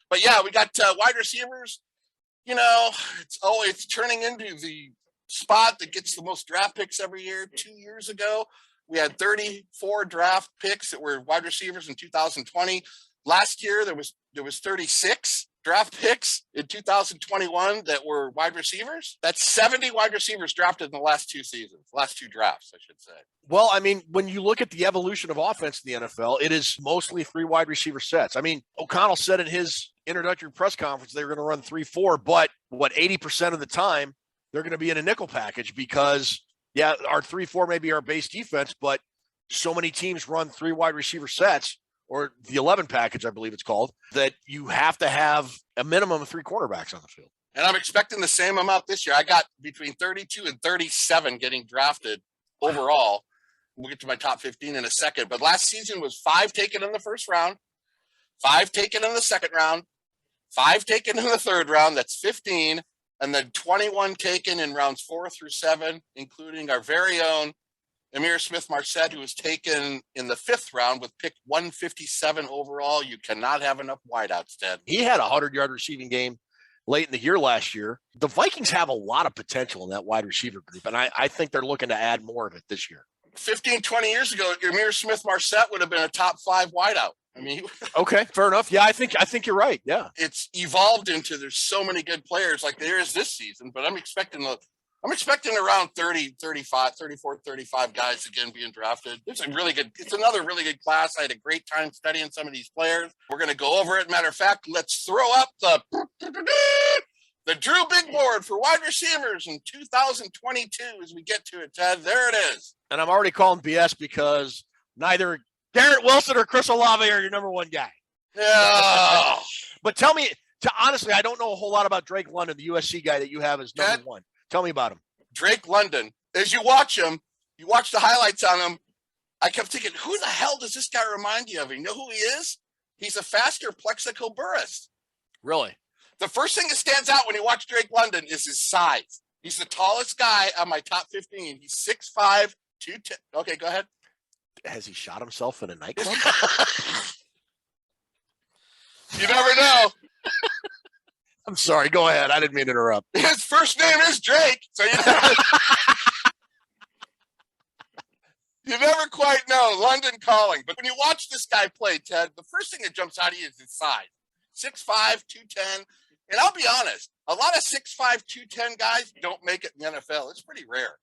But, yeah, we got wide receivers. You know, it's turning into the spot that gets the most draft picks every year. 2 years ago, we had 34 draft picks that were wide receivers in 2020. Last year, there was 36 draft picks in 2021 that were wide receivers. That's 70 wide receivers drafted in the last two seasons, last two drafts, I should say. Well, I mean, when you look at the evolution of offense in the NFL, it is mostly 3 wide receiver sets. I mean, O'Connell said in his introductory press conference they were going to run 3-4, but 80% of the time they're going to be in a nickel package because, our 3-4 may be our base defense, but so many teams run 3 wide receiver sets, or the 11 package, I believe it's called, that you have to have a minimum of 3 quarterbacks on the field. And I'm expecting the same amount this year. I got between 32 and 37 getting drafted overall. We'll get to my top 15 in a second. But last season was 5 taken in the first round, 5 taken in the second round, 5 taken in the third round. That's 15. And then 21 taken in rounds 4 through 7, including our very own Amir Smith-Marset, who was taken in the 5th round with pick 157 overall. You cannot have enough wideouts, Ted. He had a 100-yard receiving game late in the year last year. The Vikings have a lot of potential in that wide receiver group, and I think they're looking to add more of it this year. 15, 20 years ago, Amir Smith-Marset would have been a top 5 wideout. I mean, okay, fair enough. Yeah, I think you're right. Yeah, it's evolved into there's so many good players like there is this season, but I'm expecting around 30, 35, 34, 35 guys again being drafted. It's another really good class. I had a great time studying some of these players. We're going to go over it. Matter of fact, let's throw up the Drew Big Board for wide receivers in 2022 as we get to it, Ted. There it is. And I'm already calling BS because neither Garrett Wilson or Chris Olave are your number 1 guy. Yeah. But tell me, honestly, I don't know a whole lot about Drake London, the USC guy that you have as number 1. Tell me about him. Drake London. As you watch him, you watch the highlights on him, I kept thinking, who the hell does this guy remind you of? You know who he is? He's a faster Plexico Burress. Really? The first thing that stands out when you watch Drake London is his size. He's the tallest guy on my top 15. He's 6'5", 210. Okay, go ahead. Has he shot himself in a nightclub? You never know. I'm sorry. Go ahead. I didn't mean to interrupt. His first name is Drake, so you never quite know. London calling. But when you watch this guy play, Ted, the first thing that jumps out at you is his size. 6'5", 210. And I'll be honest, a lot of 6'5", 210 guys don't make it in the NFL. It's pretty rare.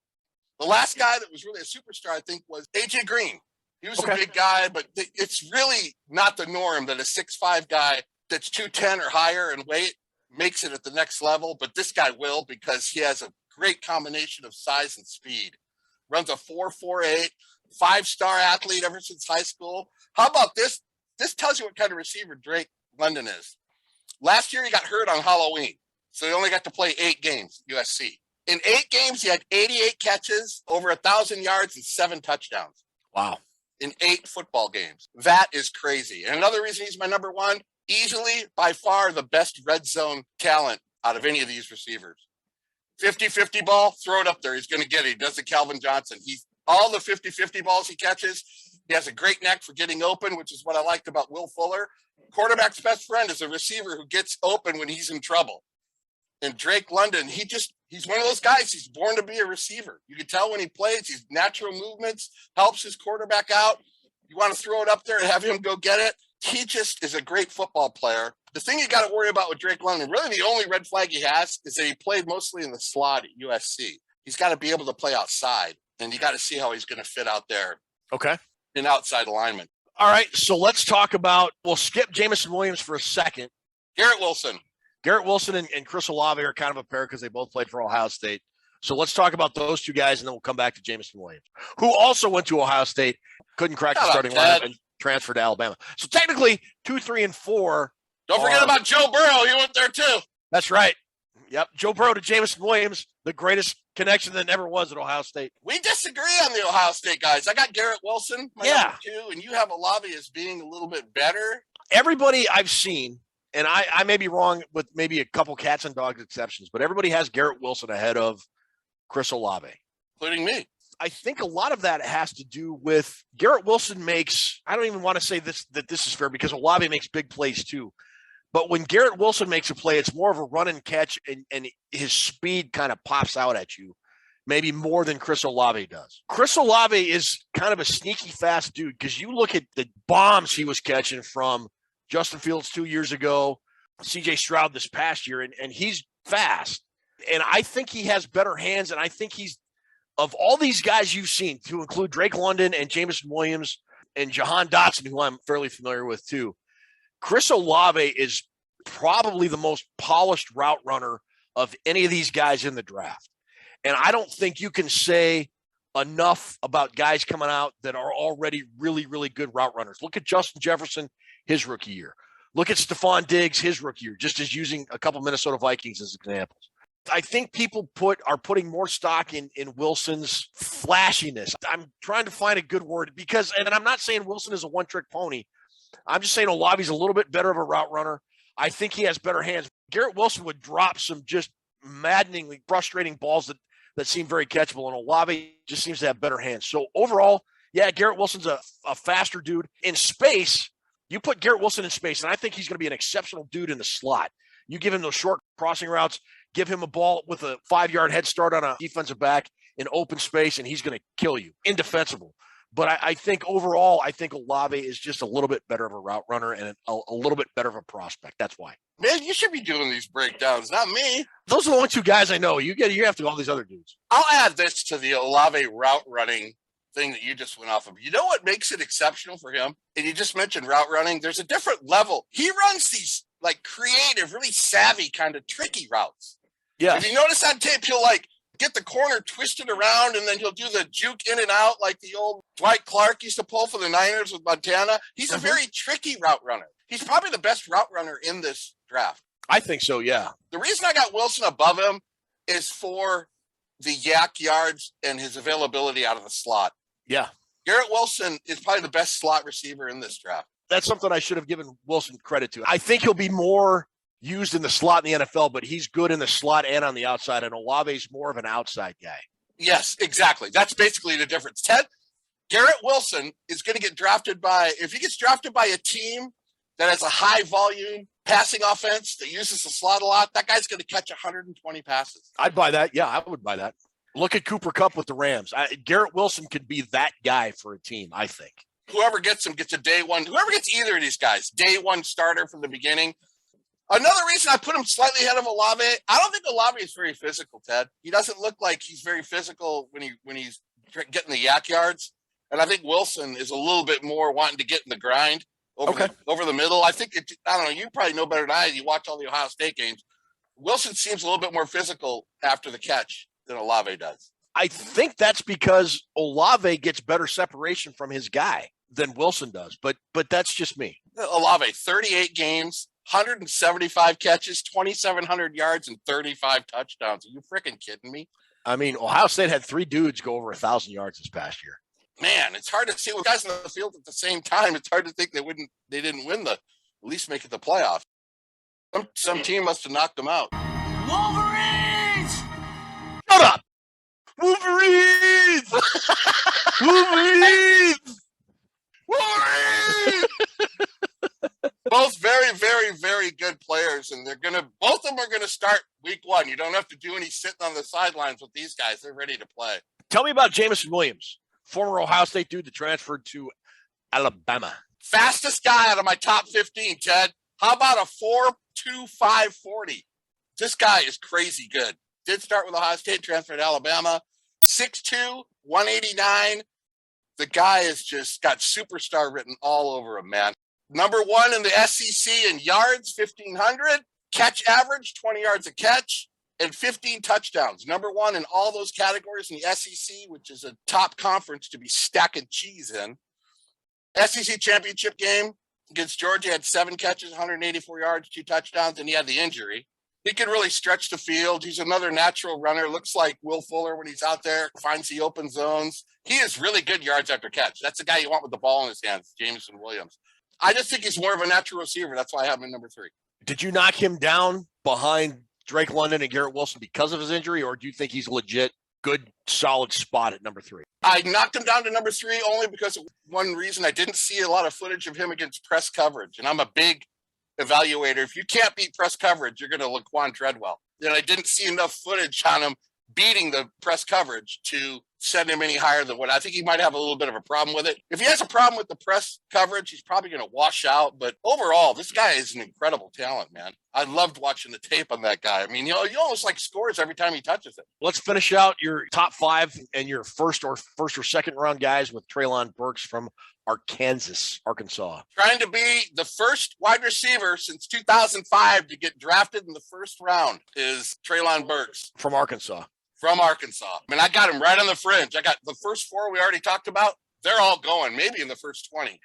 The last guy that was really a superstar, I think, was A.J. Green. He was a big guy, but it's really not the norm that a 6'5" guy that's 210 or higher in weight makes it at the next level. But this guy will, because he has a great combination of size and speed. Runs a 4.48, 5-star athlete ever since high school. How about this? This tells you what kind of receiver Drake London is. Last year, he got hurt on Halloween, so he only got to play 8 games at USC. In 8 games, he had 88 catches, over 1,000 yards, and 7 touchdowns. Wow. In 8 football games. That is crazy. And another reason he's my number 1, easily, by far, the best red zone talent out of any of these receivers. 50-50 ball, throw it up there. He's going to get it. He does the Calvin Johnson. He's all the 50-50 balls he catches. He has a great neck for getting open, which is what I liked about Will Fuller. Quarterback's best friend is a receiver who gets open when he's in trouble. And Drake London, he's one of those guys. He's born to be a receiver. You can tell when he plays, his natural movements helps his quarterback out. You want to throw it up there and have him go get it. He just is a great football player. The thing you got to worry about with Drake London, really the only red flag he has is that he played mostly in the slot at USC. He's got to be able to play outside, and you got to see how he's going to fit out there. Okay. In outside alignment. All right, so let's talk about, we'll skip Jameson Williams for a second. Garrett Wilson and Chris Olave are kind of a pair because they both played for Ohio State. So let's talk about those two guys, and then we'll come back to Jameson Williams, who also went to Ohio State, couldn't crack the starting lineup, and transferred to Alabama. So technically, 2, 3, and 4. Don't forget about Joe Burrow. He went there too. That's right. Yep, Joe Burrow to Jameson Williams, the greatest connection that never was at Ohio State. We disagree on the Ohio State guys. I got Garrett Wilson, my number 2, and you have Olave as being a little bit better. Everybody I've seen, and I may be wrong with maybe a couple cats and dogs exceptions, but everybody has Garrett Wilson ahead of Chris Olave. Including me. I think a lot of that has to do with Garrett Wilson makes, I don't even want to say this is fair because Olave makes big plays too. But when Garrett Wilson makes a play, it's more of a run and catch, and his speed kind of pops out at you, maybe more than Chris Olave does. Chris Olave is kind of a sneaky fast dude because you look at the bombs he was catching from Justin Fields 2 years ago, CJ Stroud this past year, and he's fast. And I think he has better hands, and I think he's, of all these guys you've seen, to include Drake London and Jameson Williams and Jahan Dotson, who I'm fairly familiar with too, Chris Olave is probably the most polished route runner of any of these guys in the draft. And I don't think you can say enough about guys coming out that are already really, really good route runners. Look at Justin Jefferson, his rookie year. Look at Stephon Diggs, his rookie year, just as using a couple Minnesota Vikings as examples. I think people are putting more stock in Wilson's flashiness. I'm trying to find a good word because, and I'm not saying Wilson is a one-trick pony. I'm just saying Olave's a little bit better of a route runner. I think he has better hands. Garrett Wilson would drop some just maddeningly frustrating balls that seem very catchable, and Olave just seems to have better hands. So overall, yeah, Garrett Wilson's a faster dude. In space, you put Garrett Wilson in space, and I think he's going to be an exceptional dude in the slot. You give him those short crossing routes, give him a ball with a 5-yard head start on a defensive back in open space, and he's going to kill you. Indefensible. But I think overall, I think Olave is just a little bit better of a route runner and a little bit better of a prospect. That's why. Man, you should be doing these breakdowns, not me. Those are the only two guys I know. You have to all these other dudes. I'll add this to the Olave route running thing that you just went off of. You know what makes it exceptional for him? And you just mentioned route running. There's a different level. He runs these like creative, really savvy kind of tricky routes. Yeah. If you notice on tape, he'll like get the corner twisted around, and then he'll do the juke in and out like the old Dwight Clark used to pull for the Niners with Montana. He's a very tricky route runner. He's probably the best route runner in this draft. I think so, yeah. The reason I got Wilson above him is for the yak yards and his availability out of the slot. Yeah. Garrett Wilson is probably the best slot receiver in this draft. That's something I should have given Wilson credit to. I think he'll be more used in the slot in the NFL, but he's good in the slot and on the outside, and Olave's more of an outside guy. Yes, exactly. That's basically the difference. Ted, Garrett Wilson is going to get drafted by, if he gets drafted by a team that has a high volume passing offense that uses the slot a lot, that guy's going to catch 120 passes. I'd buy that. Yeah, I would buy that. Look at Cooper Kupp with the Rams. Garrett Wilson could be that guy for a team, I think. Whoever gets him gets a day one. Whoever gets either of these guys, day one starter from the beginning. Another reason I put him slightly ahead of Olave, I don't think Olave is very physical, Ted. He doesn't look like he's very physical when he's getting the yak yards. And I think Wilson is a little bit more wanting to get in the grind over the middle. I think, I don't know, you probably know better than I do. You watch all the Ohio State games. Wilson seems a little bit more physical after the catch than Olave does. I think that's because Olave gets better separation from his guy than Wilson does, but that's just me. Olave, 38 games, 175 catches, 2,700 yards, and 35 touchdowns. Are you freaking kidding me? I mean, Ohio State had 3 dudes go over 1,000 yards this past year. Man, it's hard to see with guys on the field at the same time. It's hard to think they didn't win at least make it the playoffs. Some team must have knocked them out. Wolverines! Wolverine! Wolverine! Both very, very, very good players, and both of them are gonna start week 1. You don't have to do any sitting on the sidelines with these guys. They're ready to play. Tell me about Jameson Williams, former Ohio State dude that transferred to Alabama. Fastest guy out of my top 15, Ted. How about a 4.25 40? This guy is crazy good. Did start with Ohio State, transferred to Alabama. 6'2", 189. The guy has just got superstar written all over him, man. Number 1 in the SEC in yards, 1,500. Catch average, 20 yards a catch, and 15 touchdowns. Number 1 in all those categories in the SEC, which is a top conference to be stacking cheese in. SEC championship game against Georgia, had 7 catches, 184 yards, 2 touchdowns, and he had the injury. He can really stretch the field. He's another natural runner. Looks like Will Fuller when he's out there, finds the open zones. He is really good yards after catch. That's the guy you want with the ball in his hands, Jameson Williams. I just think he's more of a natural receiver. That's why I have him in number 3. Did you knock him down behind Drake London and Garrett Wilson because of his injury, or do you think he's legit, good, solid spot at number 3? I knocked him down to number 3 only because of one reason. I didn't see a lot of footage of him against press coverage, and I'm a big evaluator. If you can't beat press coverage, you're going to Laquan Treadwell. And I didn't see enough footage on him beating the press coverage to send him any higher than what I think he might have a little bit of a problem with it. If he has a problem with the press coverage, he's probably going to wash out. But overall, this guy is an incredible talent, man. I loved watching the tape on that guy. I mean, you almost like scores every time he touches it. Let's finish out your top 5 and your first or second round guys with Treylon Burks from Arkansas. Trying to be the first wide receiver since 2005 to get drafted in the first round is Treylon Burks. From Arkansas. I mean, I got him right on the fringe. I got the first 4 we already talked about. They're all going, maybe in the first 20.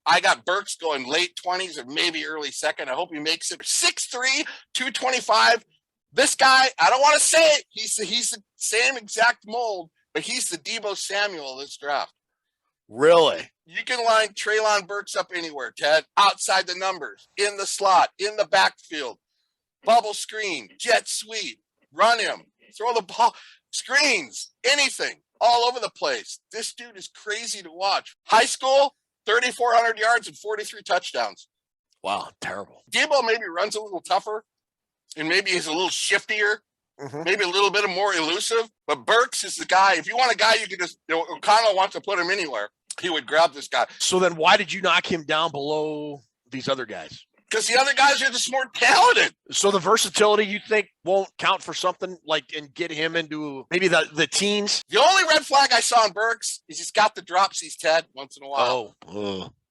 I got Burks going late 20s or maybe early second. I hope he makes it. 6'3", 225. This guy, I don't want to say it. He's the same exact mold, but he's the Deebo Samuel of this draft. Really? You can line Treylon Burks up anywhere, Ted. Outside the numbers, in the slot, in the backfield, bubble screen, jet sweep, run him, throw the ball, screens, anything, all over the place. This dude is crazy to watch. High school, 3,400 yards and 43 touchdowns. Wow, terrible. Deebo maybe runs a little tougher, and maybe he's a little shiftier, maybe a little bit more elusive. But Burks is the guy. If you want a guy, you can just, O'Connell wants to put him anywhere. He would grab this guy. So then why did you knock him down below these other guys? Because the other guys are just more talented. So the versatility you think won't count for something like and get him into maybe the teens? The only red flag I saw in Burks is he's got the dropsies, Ted, once in a while.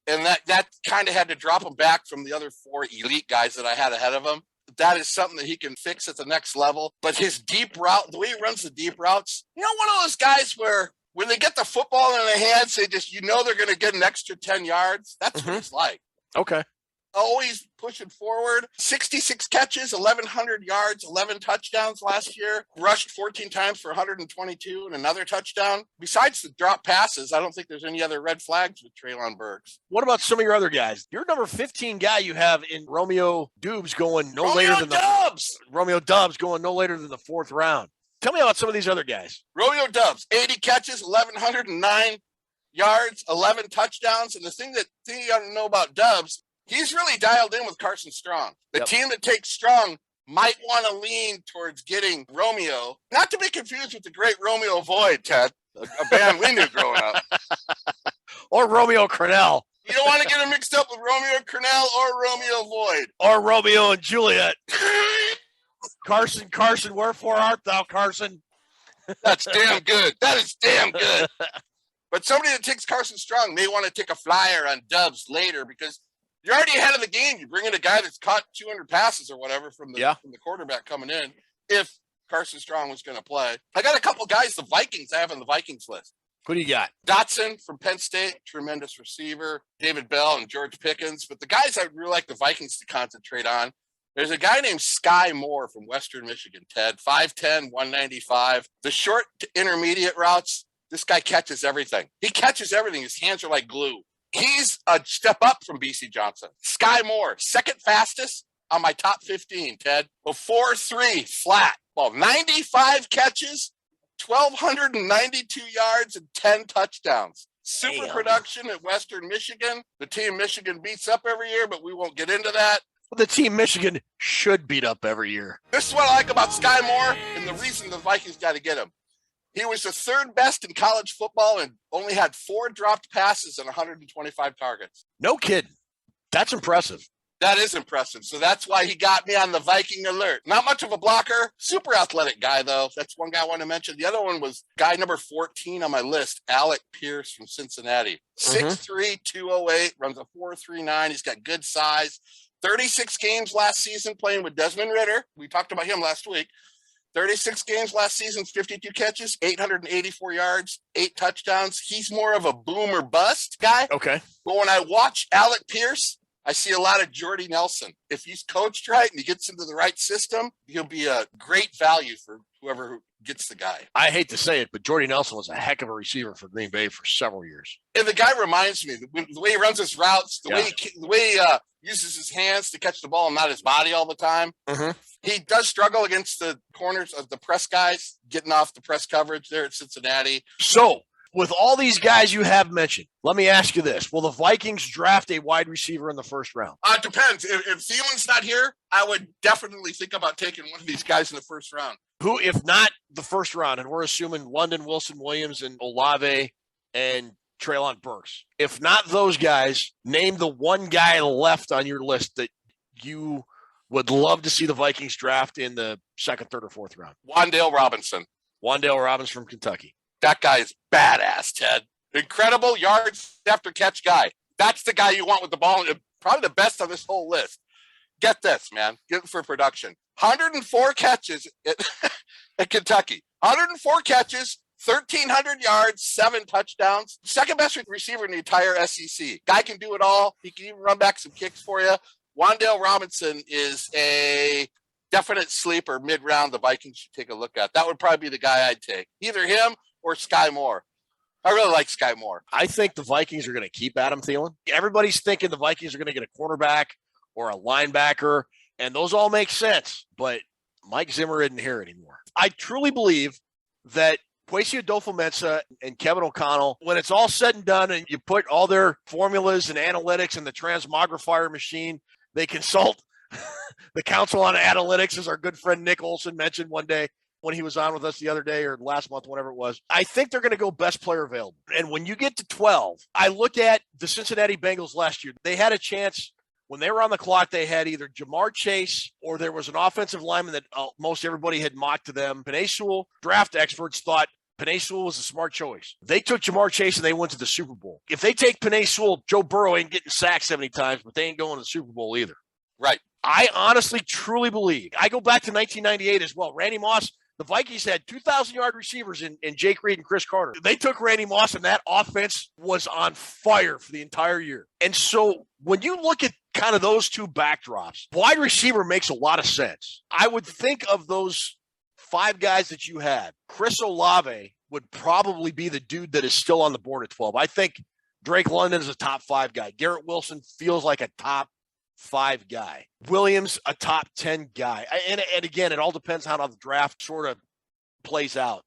And that kind of had to drop him back from the other 4 elite guys that I had ahead of him. That is something that he can fix at the next level. But his deep route, the way he runs the deep routes, one of those guys where when they get the football in their hands, they're going to get an extra 10 yards. That's what it's like. Okay. Always pushing forward. 66 catches, 1,100 yards, 11 touchdowns last year. Rushed 14 times for 122 and another touchdown. Besides the drop passes, I don't think there's any other red flags with Treylon Burks. What about some of your other guys? Your number 15 guy you have in Romeo Doubs going no later than Romeo Doubs going no later than the 4th round. Tell me about some of these other guys. Romeo Doubs, 80 catches, 1,109 yards, 11 touchdowns. And the thing you got to know about Doubs, he's really dialed in with Carson Strong. The team that takes Strong might want to lean towards getting Romeo, not to be confused with the great Romeo Void, Ted, a band we knew growing up. Or Romeo Cornell. You don't want to get him mixed up with Romeo Cornell or Romeo Void. Or Romeo and Juliet. Carson, wherefore art thou, Carson? That's damn good. That is damn good. But somebody that takes Carson Strong may want to take a flyer on Doubs later because you're already ahead of the game. You bring in a guy that's caught 200 passes or whatever from the quarterback coming in if Carson Strong was going to play. I got a couple guys, the Vikings, I have on the Vikings list. Who do you got? Dotson from Penn State, tremendous receiver. David Bell and George Pickens. But the guys I would really like the Vikings to concentrate on, there's a guy named Sky Moore from Western Michigan, Ted. 5'10", 195. The short to intermediate routes, this guy catches everything. He catches everything. His hands are like glue. He's a step up from BC Johnson. Sky Moore, second fastest on my top 15, Ted. A 4.3 flat. Well, 95 catches, 1,292 yards and 10 touchdowns. Super Damn. production at Western Michigan. The team Michigan beats up every year, but we won't get into that. The team Michigan should beat up every year. This is what I like about Sky Moore, and the reason the Vikings got to get him. He was the third best in college football and only had 4 dropped passes and 125 targets. No kidding. That's impressive. That is impressive. So that's why he got me on the Viking alert. Not much of a blocker. Super athletic guy, though. That's one guy I want to mention. The other one was guy number 14 on my list, Alec Pierce from Cincinnati. 6'3", 208, runs a 4.39. He's got good size. 36 games last season playing with Desmond Ridder. We talked about him last week. 36 games last season, 52 catches, 884 yards, 8 touchdowns. He's more of a boom or bust guy. Okay. But when I watch Alec Pierce, I see a lot of Jordy Nelson. If he's coached right and he gets into the right system, he'll be a great value for whoever gets the guy. I hate to say it, but Jordy Nelson was a heck of a receiver for Green Bay for several years. And the guy reminds me, the way he runs his routes, the way he uses his hands to catch the ball and not his body all the time. He does struggle against the corners of the press guys, getting off the press coverage there at Cincinnati. So, with all these guys you have mentioned, let me ask you this. Will the Vikings draft a wide receiver in the first round? It depends. If Thielen's not here, I would definitely think about taking one of these guys in the first round. Who, if not the first round, and we're assuming London, Wilson, Williams, and Olave, and Treylon Burks. If not those guys, name the one guy left on your list that you would love to see the Vikings draft in the second, third, or fourth round. Wan'Dale Robinson. Wan'Dale Robinson from Kentucky. That guy is badass, Ted. Incredible yards after catch guy. That's the guy you want with the ball. Probably the best on this whole list. Get this, man. Get it for production. 104 catches at Kentucky. 104 catches, 1,300 yards, 7 touchdowns. Second best receiver in the entire SEC. Guy can do it all. He can even run back some kicks for you. Wan'Dale Robinson is a definite sleeper mid-round the Vikings should take a look at. That would probably be the guy I'd take. Either him or Sky Moore. I really like Sky Moore. I think the Vikings are going to keep Adam Thielen. Everybody's thinking the Vikings are going to get a cornerback or a linebacker, and those all make sense. But Mike Zimmer isn't here anymore. I truly believe that Kwesi Adolfo-Mensah and Kevin O'Connell, when it's all said and done and you put all their formulas and analytics in the transmogrifier machine, they consult the Council on Analytics, as our good friend Nick Olson mentioned one day when he was on with us the other day or last month, whatever it was. I think they're going to go best player available. And when you get to 12, I look at the Cincinnati Bengals last year. They had a chance when they were on the clock. They had either Jamar Chase or there was an offensive lineman that most everybody had mocked to them. Penei Sewell, draft experts thought Penei Sewell was a smart choice. They took Jamar Chase and they went to the Super Bowl. If they take Penei Sewell, Joe Burrow ain't getting sacked 70 times, but they ain't going to the Super Bowl either. Right. I honestly, truly believe. I go back to 1998 as well. Randy Moss, the Vikings had 2,000-yard receivers in Jake Reed and Chris Carter. They took Randy Moss, and that offense was on fire for the entire year. And so when you look at kind of those two backdrops, wide receiver makes a lot of sense. I would think of those 5 guys that you had. Chris Olave would probably be the dude that is still on the board at 12. I think Drake London is a top 5 guy. Garrett Wilson feels like a top 5 guy. Williams, a top 10 guy. And again, it all depends on how the draft sort of plays out.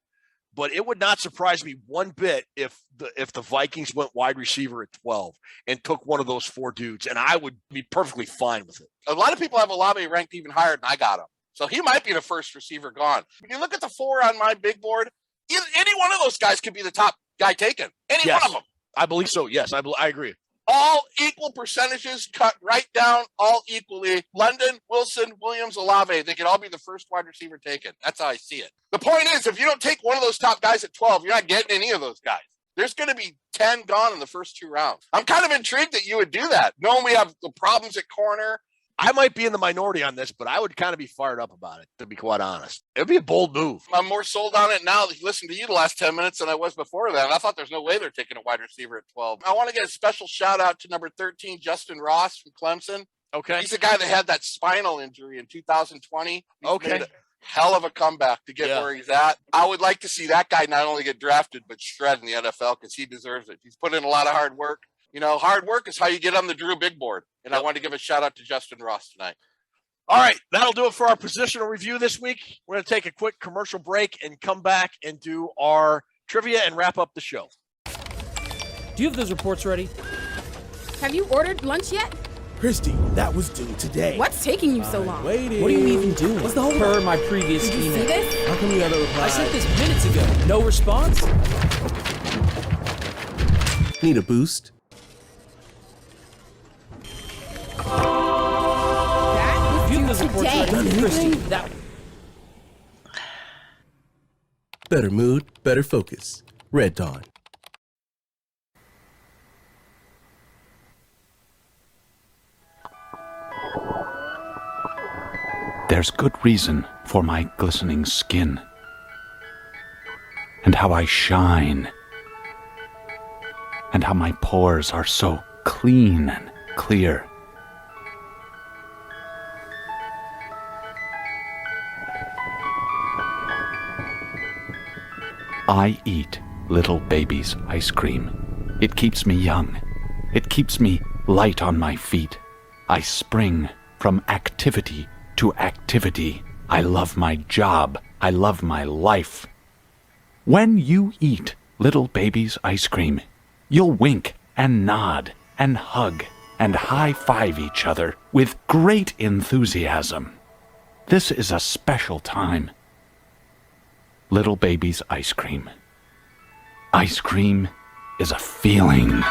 But it would not surprise me one bit if the Vikings went wide receiver at 12 and took one of those 4 dudes, and I would be perfectly fine with it. A lot of people have Olave ranked even higher than I got him. So he might be the first receiver gone. When you look at the 4 on my big board, any one of those guys could be the top guy taken. Any one of them. I believe so. Yes, I agree. All equal percentages cut right down, all equally. London, Wilson, Williams, Olave, they could all be the first wide receiver taken. That's how I see it. The point is, if you don't take one of those top guys at 12, you're not getting any of those guys. There's going to be 10 gone in the first 2 rounds. I'm kind of intrigued that you would do that, knowing we have the problems at corner. I might be in the minority on this, but I would kind of be fired up about it, to be quite honest. It would be a bold move. I'm more sold on it now. Listen to you the last 10 minutes than I was before that. I thought there's no way they're taking a wide receiver at 12. I want to get a special shout out to number 13, Justin Ross from Clemson. Okay. He's the guy that had that spinal injury in 2020. He's okay. made a hell of a comeback to get where he's at. I would like to see that guy not only get drafted, but shred in the NFL because he deserves it. He's put in a lot of hard work. You know, hard work is how you get on the Drew Big Board. And I want to give a shout out to Justin Ross tonight. All right, that'll do it for our positional review this week. We're going to take a quick commercial break and come back and do our trivia and wrap up the show. Do you have those reports ready? Have you ordered lunch yet? Christy, that was due today. What's taking you so long? Waiting. What are you even doing? What's the whole Per my previous Did you email. see this? How come you haven't replied? I sent this minutes ago. No response? Need a boost? That Do you was have those due reports today. ready? Christy, that... Better mood, better focus. Red Dawn. There's good reason for my glistening skin, and how I shine, and how my pores are so clean and clear. I eat little baby's ice cream. It keeps me young. It keeps me light on my feet. I spring from activity to activity. I love my job. I love my life. When you eat little baby's ice cream, you'll wink and nod and hug and high-five each other with great enthusiasm. This is a special time. Little baby's ice cream. Ice cream is a feeling.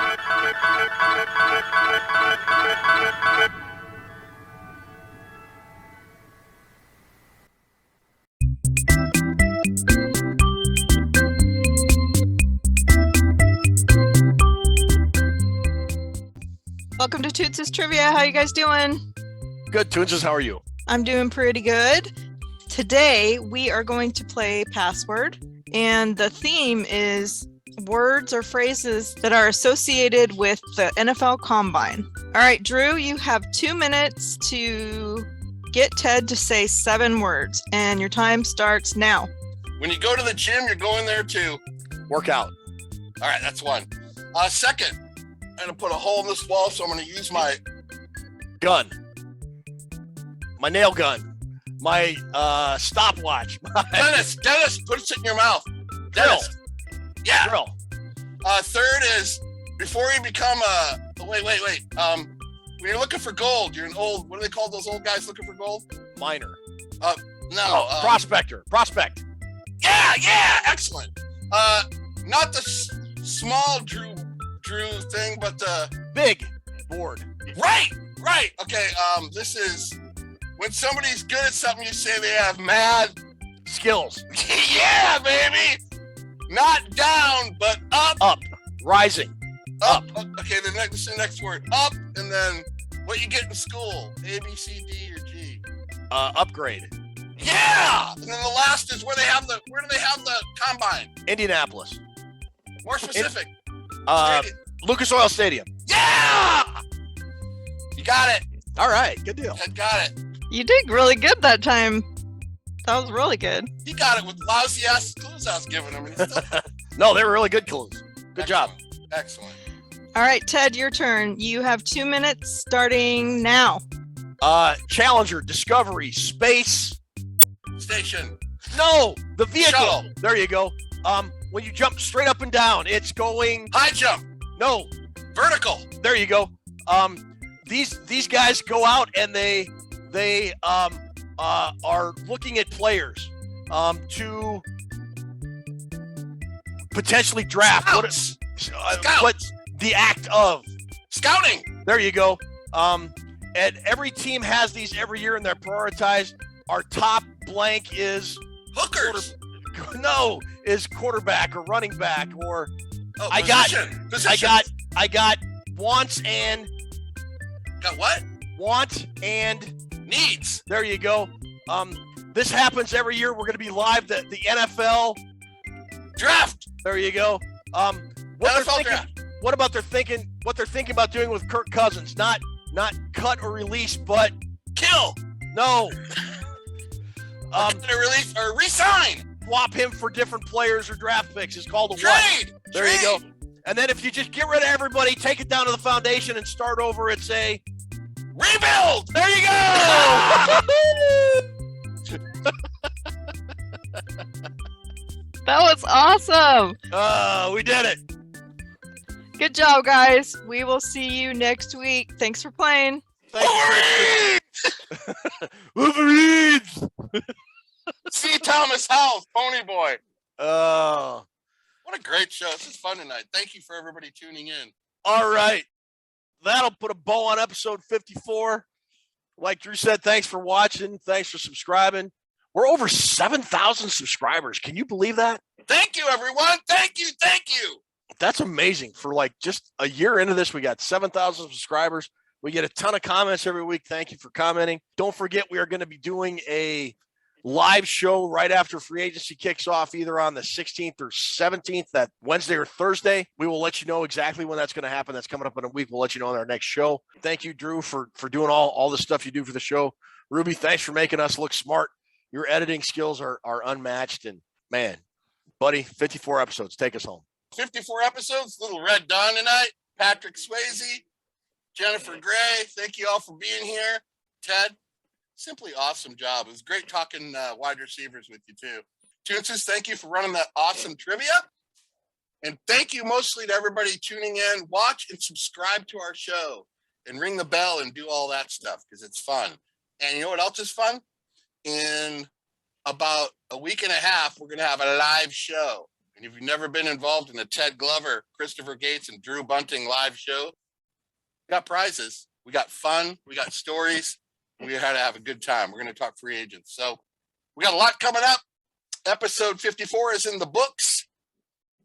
Welcome to Toonces Trivia. How you guys doing? Good, Toonces. How are you? I'm doing pretty good. Today, we are going to play Password, and the theme is words or phrases that are associated with the NFL Combine. All right, Drew, you have 2 minutes to get Ted to say 7 words, and your time starts now. When you go to the gym, you're going there to work out. All right, that's one. Second, I'm going to put a hole in this wall, so I'm going to use my gun. My nail gun. My stopwatch. Dennis, put it in your mouth. Dennis. Yeah. Drill. Third is before you become wait. When you're looking for gold, you're an old. What do they call those old guys looking for gold? Miner. Prospector. Prospect. Yeah. Excellent. Not the small Drew thing, but the big board. Right. Okay. This is when somebody's good at something. You say they have mad skills. Yeah, baby. Not down, but up. Up. Rising. Up. Okay, this is the next word. Up, and then what you get in school. A, B, C, D, or G. Upgrade. Yeah! And then the last is where do they have the combine? Indianapolis. More specific. Lucas Oil Stadium. Yeah! You got it. All right, good deal. I got it. You did really good that time. That was really good. He got it with lousy ass clues I was giving him. No, they were really good clues. Good job. Excellent. All right, Ted, your turn. You have 2 minutes starting now. Challenger, Discovery, Space Station. No, the vehicle. Shuttle. There you go. When you jump straight up and down, it's going high jump. No, vertical. There you go. These guys go out and they are looking at players to potentially draft. What's the act of scouting? There you go. And every team has these every year, and they're prioritized. Our top blank is hookers. Is quarterback or running back or position. I got wants and what? Want and needs. There you go. This happens every year. We're going to be live the NFL draft. There you go. What about they're thinking about doing with Kirk Cousins? Not cut or release, but kill. No. Release or resign. Swap him for different players or draft picks is called a trade. What? There you go. And then if you just get rid of everybody, take it down to the foundation and start over, it's a Rebuild. There you go. That was awesome. We did it. Good job, guys. We will see you next week. Thanks for playing. Wolverines! See Thomas House, Pony Boy. Oh. What a great show. This is fun tonight. Thank you for everybody tuning in. All right. That'll put a bow on episode 54. Like Drew said, thanks for watching. Thanks for subscribing. We're over 7,000 subscribers. Can you believe that? Thank you, everyone. Thank you. Thank you. That's amazing. For like just a year into this, we got 7,000 subscribers. We get a ton of comments every week. Thank you for commenting. Don't forget, we are going to be doing a live show right after free agency kicks off, either on the 16th or 17th, that Wednesday or Thursday. We will let you know exactly when that's going to happen. That's coming up in a week. We'll let you know on our next show. Thank you, Drew, for doing all the stuff you do for the show. Ruby, thanks for making us look smart. Your editing skills are unmatched. And man, buddy, 54 episodes. Take us home. 54 episodes. Little Red Dawn tonight. Patrick Swayze, Jennifer Gray. Thank you all for being here. Ted, simply awesome job. It was great talking wide receivers with you too. Toonces, thank you for running that awesome trivia. And thank you mostly to everybody tuning in. Watch and subscribe to our show and ring the bell and do all that stuff because it's fun. And you know what else is fun? In about a week and a half, we're going to have a live show. And if you've never been involved in a Ted Glover, Christopher Gates, and Drew Bunting live show, we got prizes. We got fun. We got stories. We had to have a good time. We're going to talk free agents. So we got a lot coming up. Episode 54 is in the books.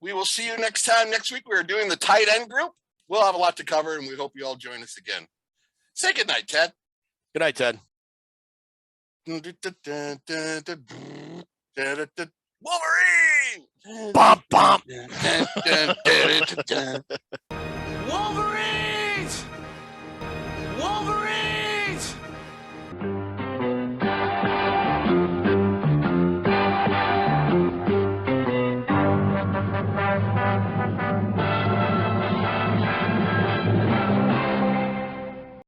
We will see you next time. Next week, we are doing the tight end group. We'll have a lot to cover, and we hope you all join us again. Say good night, Ted. Good night, Ted. Wolverine! Bump, bump.